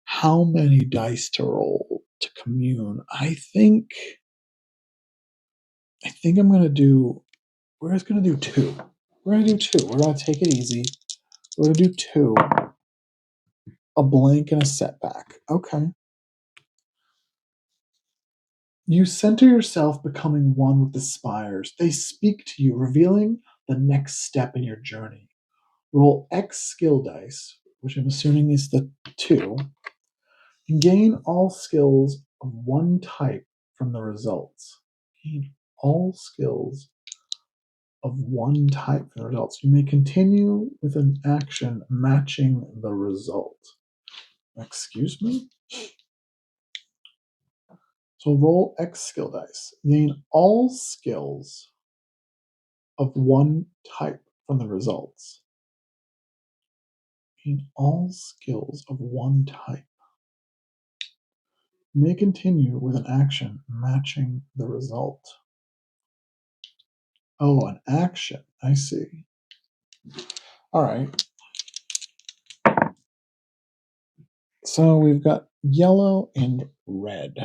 how many dice to roll to commune. I think I'm going to do. We're just going to do 2. We're going to do 2. We're going to take it easy. We're going to do 2. A blank and a setback. Okay. You center yourself, becoming one with the spires. They speak to you, revealing the next step in your journey. Roll X skill dice, which I'm assuming is the 2, and gain all skills of one type from the results. Gain all skills of one type from the results. You may continue with an action matching the result. Excuse me? So roll X skill dice. Gain all skills of one type from the results. Gain all skills of one type. You may continue with an action matching the result. Oh, an action. I see. All right. So we've got yellow and red.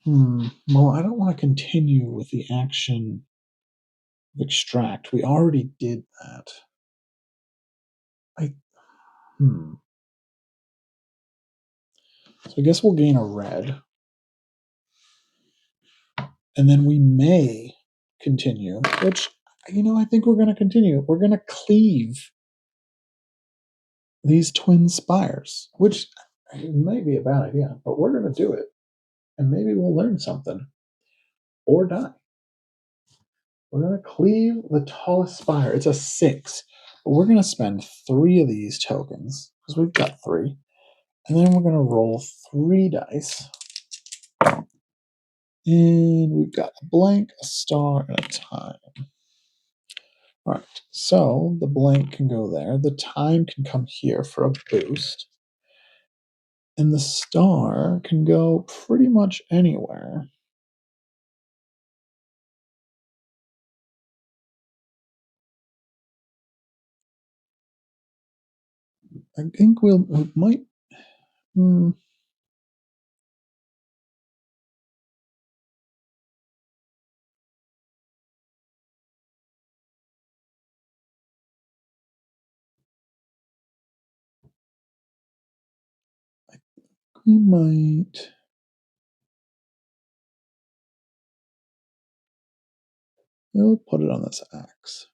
Well, I don't want to continue with the action of extract. We already did that. So I guess we'll gain a red. And then we may continue, which, I think we're going to continue. We're going to cleave these twin spires, which might be a bad idea, but we're going to do it. And maybe we'll learn something or die. We're going to cleave the tallest spire. It's a 6. But we're going to spend 3 of these tokens, because we've got 3. And then we're going to roll 3 dice. And we've got a blank, a star, and a time. All right, so the blank can go there. The time can come here for a boost. And the star can go pretty much anywhere. I think we might. We might. We'll put it on this axe.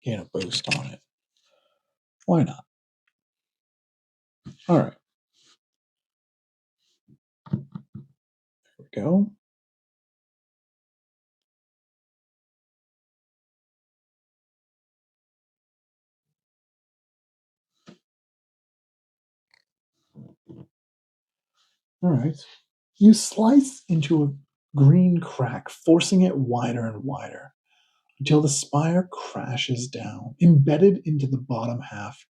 Gain a boost on it. Why not? All right. There we go. All right. You slice into a green crack, forcing it wider and wider until the spire crashes down. Embedded into the bottom half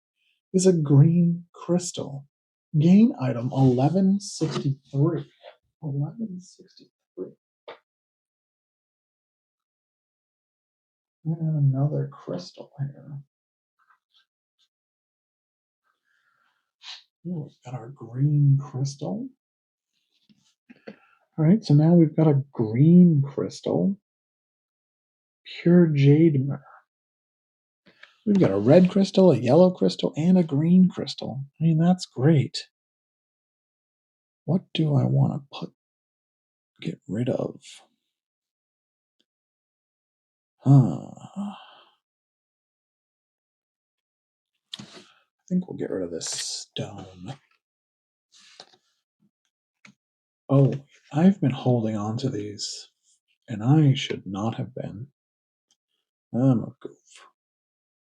is a green crystal. Gain item 1163. 1163. We have another crystal here. Ooh, we've got our green crystal. All right, so now we've got a green crystal. Pure jade mirror. We've got a red crystal, a yellow crystal, and a green crystal. I mean, that's great. What do I want to get rid of? I think we'll get rid of this stone. Oh, I've been holding on to these, and I should not have been. I'm a goof.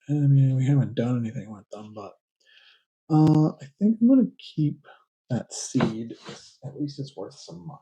I mean, we haven't done anything with them, but I think I'm going to keep that seed. At least it's worth some money.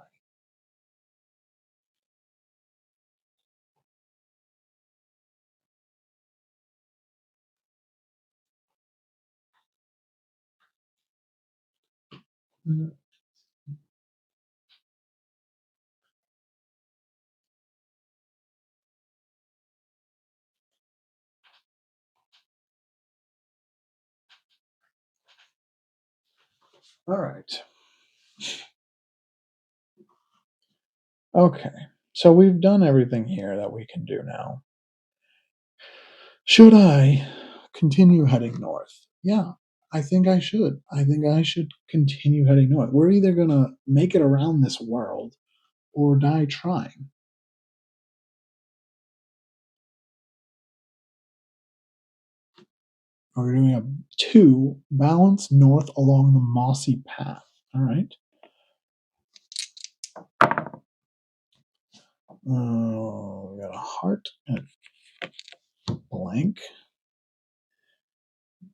All right. Okay. So we've done everything here that we can do now. Should I continue heading north? Yeah, I think I should. I think I should continue heading north. We're either going to make it around this world or die trying. We're doing a 2 balance north along the mossy path. All right. We got a heart and a blank.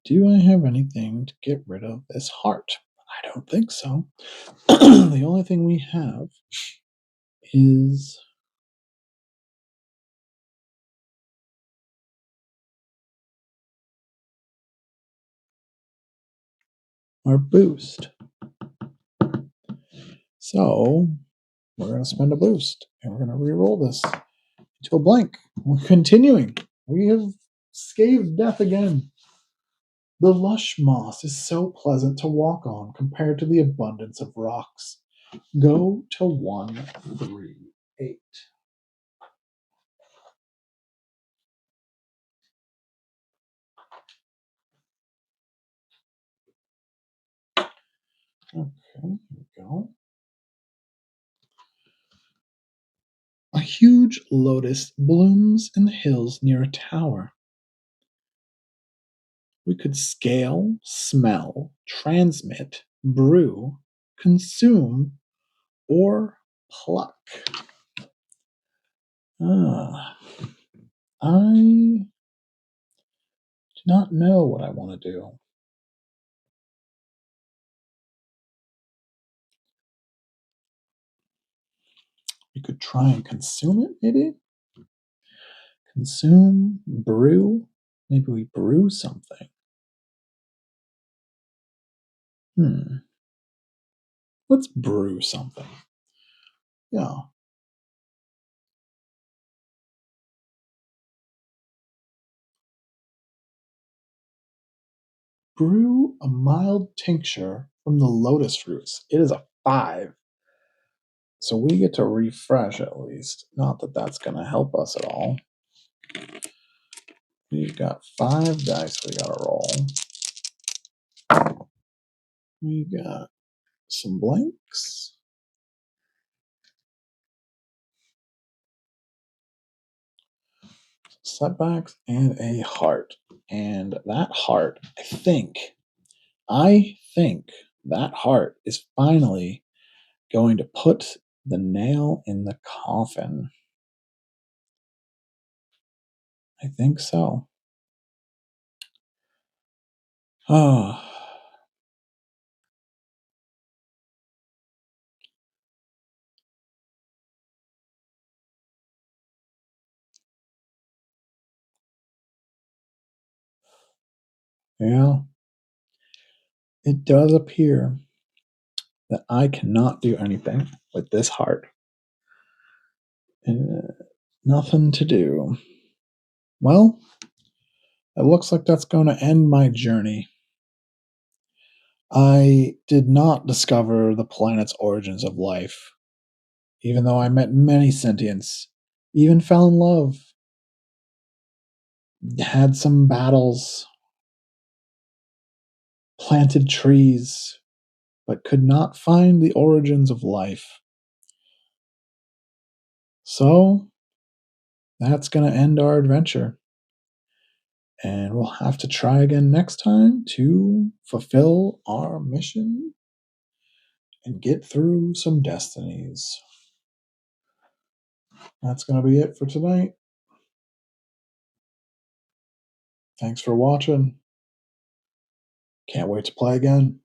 Do I have anything to get rid of this heart? I don't think so. The only thing we have is our boost. So we're going to spend a boost, and we're going to re-roll this into a blank. We're continuing. We have scathed death again. The lush moss is so pleasant to walk on compared to the abundance of rocks. Go to 138. Okay, here we go. A huge lotus blooms in the hills near a tower. We could scale, smell, transmit, brew, consume, or pluck. I do not know what I want to do. We could try and consume it, maybe? Consume, brew. Maybe we brew something. Let's brew something. Yeah. Brew a mild tincture from the lotus roots. It is a 5. So we get to refresh at least. Not that that's going to help us at all. We've got 5 dice we got to roll. We got some blanks. Setbacks and a heart. And that heart, I think that heart is finally going to put the nail in the coffin. I think so. Oh. Yeah. It does appear that I cannot do anything with this heart. Nothing to do. Well, it looks like that's going to end my journey. I did not discover the planet's origins of life, even though I met many sentients, even fell in love, had some battles, planted trees, but could not find the origins of life. So, that's going to end our adventure. And we'll have to try again next time to fulfill our mission and get through some destinies. That's going to be it for tonight. Thanks for watching. Can't wait to play again.